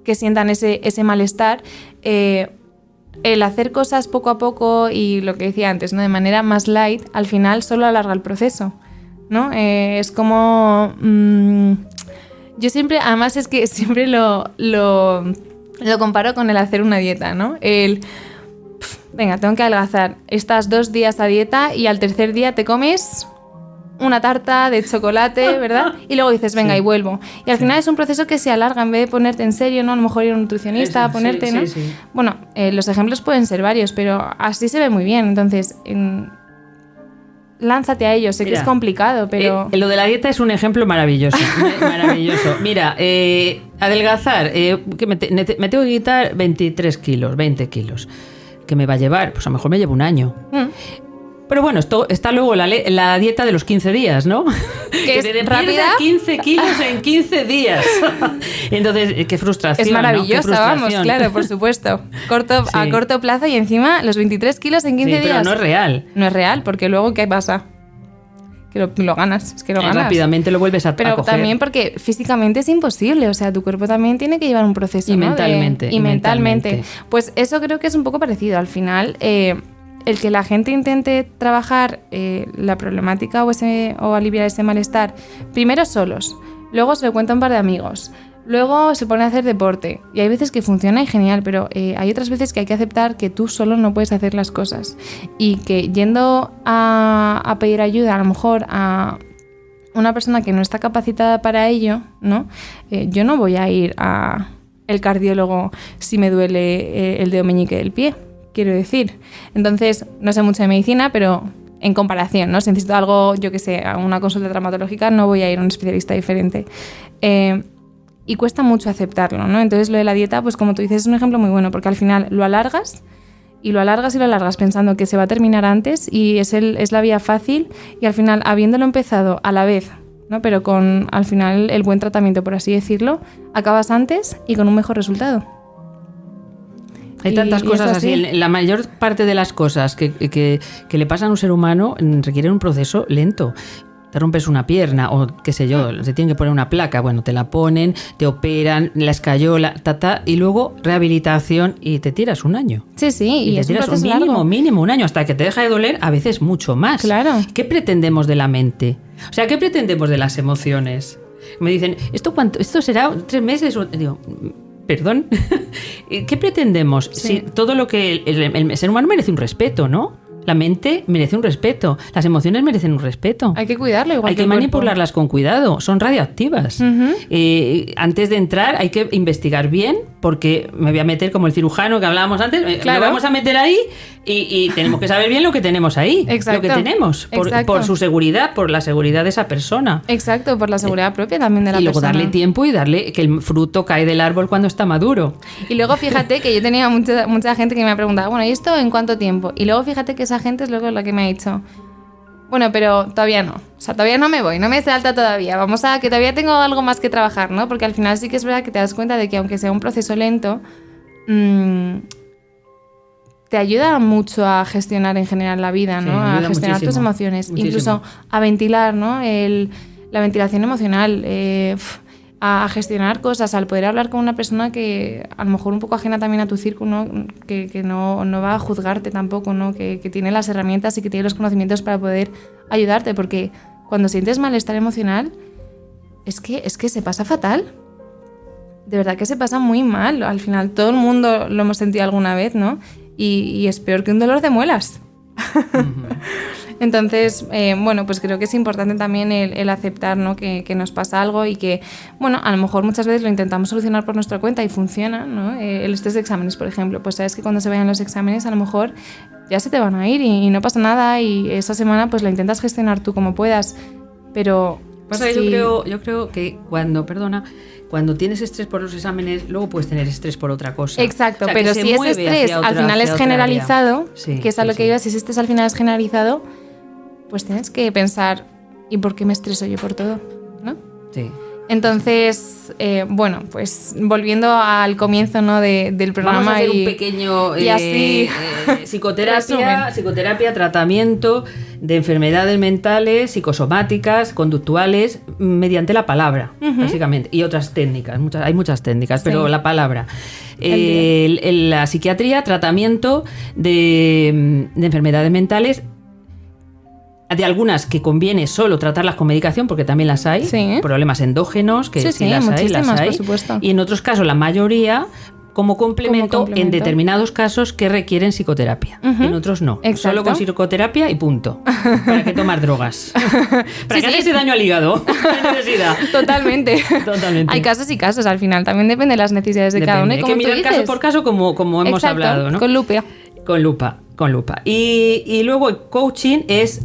que sientan ese malestar, el hacer cosas poco a poco y lo que decía antes, ¿no? De manera más light, al final solo alarga el proceso, ¿no? Es como... yo siempre, además es que siempre lo comparo con el hacer una dieta, ¿no? Venga, tengo que adelgazar. Estás 2 días a dieta y al tercer día te comes una tarta de chocolate, ¿verdad? Y luego dices, venga, y vuelvo. Y al final es un proceso que se alarga en vez de ponerte en serio, ¿no? A lo mejor ir a un nutricionista, ponerte, ¿no? Sí. Bueno, los ejemplos pueden ser varios, pero así se ve muy bien. Entonces, lánzate a ello. Sé que es complicado, pero... lo de la dieta es un ejemplo maravilloso. Maravilloso. Mira, adelgazar, que me tengo que quitar 23 kilos, 20 kilos. ¿Qué me va a llevar? Pues a lo mejor me lleva un año. Pero bueno, está luego la dieta de los 15 días, ¿no? Que es rápida. 15 kilos en 15 días. Entonces, qué frustración. Es maravillosa, ¿no? Vamos, claro, por supuesto. A corto plazo y encima los 23 kilos en 15 días. Pero no es real. No es real, porque luego, ¿qué pasa? Que lo ganas, es que lo ganas. Rápidamente lo vuelves a Pero coger. También porque físicamente es imposible, o sea, tu cuerpo también tiene que llevar un proceso, y ¿no? mentalmente. Pues eso creo que es un poco parecido. Al final, el que la gente intente trabajar la problemática o aliviar ese malestar, primero solos, luego se lo cuenta a un par de amigos, luego se pone a hacer deporte, y hay veces que funciona y genial, pero hay otras veces que hay que aceptar que tú solo no puedes hacer las cosas y que yendo a pedir ayuda a lo mejor a una persona que no está capacitada para ello, ¿no? Yo no voy a ir a el cardiólogo si me duele el dedo meñique del pie, quiero decir. Entonces, no sé mucho de medicina, pero en comparación, ¿no? Si necesito algo, yo qué sé, una consulta traumatológica, no voy a ir a un especialista diferente. Y cuesta mucho aceptarlo, ¿no? Entonces, lo de la dieta, pues como tú dices, es un ejemplo muy bueno, porque al final lo alargas pensando que se va a terminar antes y es la vía fácil, y al final, habiéndolo empezado a la vez, ¿no? Pero con, al final, el buen tratamiento, por así decirlo, acabas antes y con un mejor resultado. Hay tantas cosas así. La mayor parte de las cosas que le pasan a un ser humano requieren un proceso lento. Te rompes una pierna o qué sé yo, se tiene que poner una placa, bueno, te la ponen, te operan, la escayola, y luego rehabilitación y te tiras un año. Sí, y te es tiras un mínimo un año, hasta que te deja de doler, a veces mucho más. Claro. ¿Qué pretendemos de la mente? O sea, ¿qué pretendemos de las emociones? Me dicen, ¿esto será 3 meses? Digo, perdón, ¿qué pretendemos? Sí. Si todo lo que el ser humano merece un respeto, ¿no? La mente merece un respeto, las emociones merecen un respeto. Hay que cuidarlo igual. Hay que manipularlas con cuidado, son radioactivas. Antes de entrar hay que investigar bien, porque me voy a meter como el cirujano que hablábamos antes, claro. Lo vamos a meter ahí y tenemos que saber bien lo que tenemos ahí. Exacto. Lo que tenemos, por su seguridad, por la seguridad de esa persona. Exacto, por la seguridad propia también de la persona. Y luego darle tiempo y darle que el fruto cae del árbol cuando está maduro. Y luego fíjate que yo tenía mucha gente que me ha preguntado, bueno, ¿y esto en cuánto tiempo? Y luego fíjate que esa gente es luego lo que me ha dicho, bueno, pero todavía no. O sea, todavía no me voy, no me hace alta todavía. Vamos a que todavía tengo algo más que trabajar, ¿no? Porque al final sí que es verdad que te das cuenta de que aunque sea un proceso lento, te ayuda mucho a gestionar en general la vida, ¿no? A gestionar tus emociones, incluso a ventilar, ¿no? La ventilación emocional, a gestionar cosas, al poder hablar con una persona que a lo mejor un poco ajena también a tu círculo, ¿no? Que no va a juzgarte tampoco, ¿no? Que tiene las herramientas y que tiene los conocimientos para poder ayudarte, porque cuando sientes malestar emocional es que se pasa fatal. De verdad que se pasa muy mal. Al final todo el mundo lo hemos sentido alguna vez, ¿no? Y es peor que un dolor de muelas. Entonces, bueno, pues creo que es importante también el aceptar, ¿no? que nos pasa algo y que, bueno, a lo mejor muchas veces lo intentamos solucionar por nuestra cuenta y funciona, ¿no? El estrés de exámenes, por ejemplo, pues sabes que cuando se vayan los exámenes a lo mejor ya se te van a ir y no pasa nada y esa semana pues la intentas gestionar tú como puedas, pero... Pasa que yo creo que cuando tienes estrés por los exámenes, luego puedes tener estrés por otra cosa. Exacto, o sea, pero si ese estrés al final es generalizado, que es a lo que iba, si ese estrés al final es generalizado, pues tienes que pensar, ¿y por qué me estreso yo por todo? ¿No? Sí. Entonces, bueno, pues volviendo al comienzo, ¿no? del programa. Vamos a hacer un pequeño psicoterapia, tratamiento de enfermedades mentales, psicosomáticas, conductuales, mediante la palabra, básicamente, y otras técnicas. Hay muchas técnicas, pero la palabra. La psiquiatría, tratamiento de enfermedades mentales, de algunas que conviene solo tratarlas con medicación, porque también las hay, problemas endógenos, que sí las hay, por supuesto. Y en otros casos, la mayoría, como complemento en determinados casos que requieren psicoterapia. En otros no. Exacto. Solo con psicoterapia y punto. ¿Para qué tomar drogas? ¿Para qué hacerse daño al hígado? ¿Qué necesidad? Totalmente. Hay casos y casos al final. También depende de las necesidades de cada uno. Hay que mirar caso por caso como hemos hablado, ¿no? Con lupa. Con lupa. Y luego el coaching es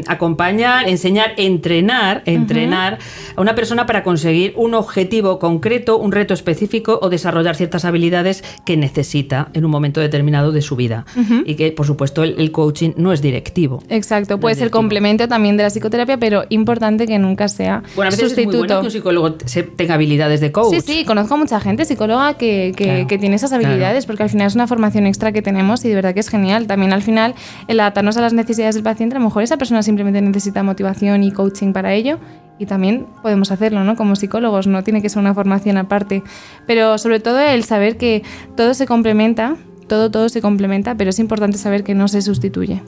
acompañar, enseñar, entrenar a una persona para conseguir un objetivo concreto, un reto específico o desarrollar ciertas habilidades que necesita en un momento determinado de su vida. Y que, por supuesto, el coaching no es directivo. Exacto, puede ser complemento también de la psicoterapia, pero importante que nunca sea sustituto. A veces es muy bueno que un psicólogo tenga habilidades de coach. Sí, conozco a mucha gente psicóloga que tiene esas habilidades, porque al final es una formación extra que tenemos y de verdad que es genial. También al final el adaptarnos a las necesidades del paciente, a lo mejor esa persona simplemente necesita motivación y coaching para ello y también podemos hacerlo, ¿no? Como psicólogos, no tiene que ser una formación aparte, pero sobre todo el saber que todo se complementa, todo se complementa, pero es importante saber que no se sustituye.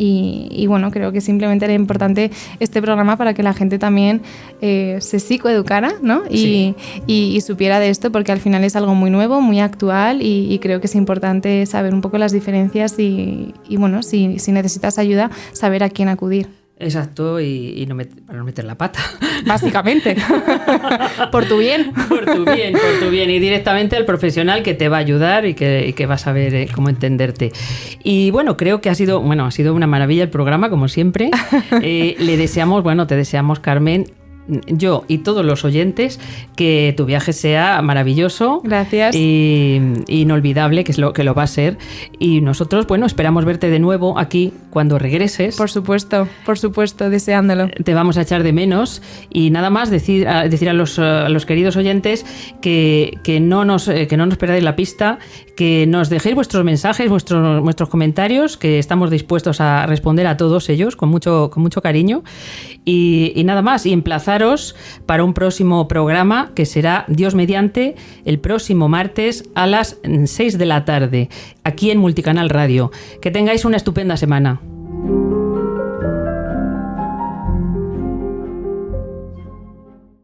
Y bueno, creo que simplemente era importante este programa para que la gente también se psicoeducara, ¿no? Y supiera de esto, porque al final es algo muy nuevo, muy actual y creo que es importante saber un poco las diferencias y bueno, si necesitas ayuda, saber a quién acudir. Exacto, y para no meter la pata. Básicamente. Por tu bien. Por tu bien. Y directamente al profesional que te va a ayudar y que va a saber cómo entenderte. Y bueno, creo que ha sido una maravilla el programa, como siempre. Te deseamos, Carmen, yo y todos los oyentes, que tu viaje sea maravilloso. Gracias. Y inolvidable, que lo va a ser. Y nosotros, esperamos verte de nuevo aquí cuando regreses. Por supuesto, deseándolo. Te vamos a echar de menos. Y nada más decir a los queridos oyentes que no nos perdáis la pista, que nos dejéis vuestros mensajes, vuestros comentarios, que estamos dispuestos a responder a todos ellos con mucho cariño. Y nada más, y emplazaros para un próximo programa que será, Dios mediante, el próximo martes a las 6 de la tarde, aquí en Multicanal Radio. Que tengáis una estupenda semana.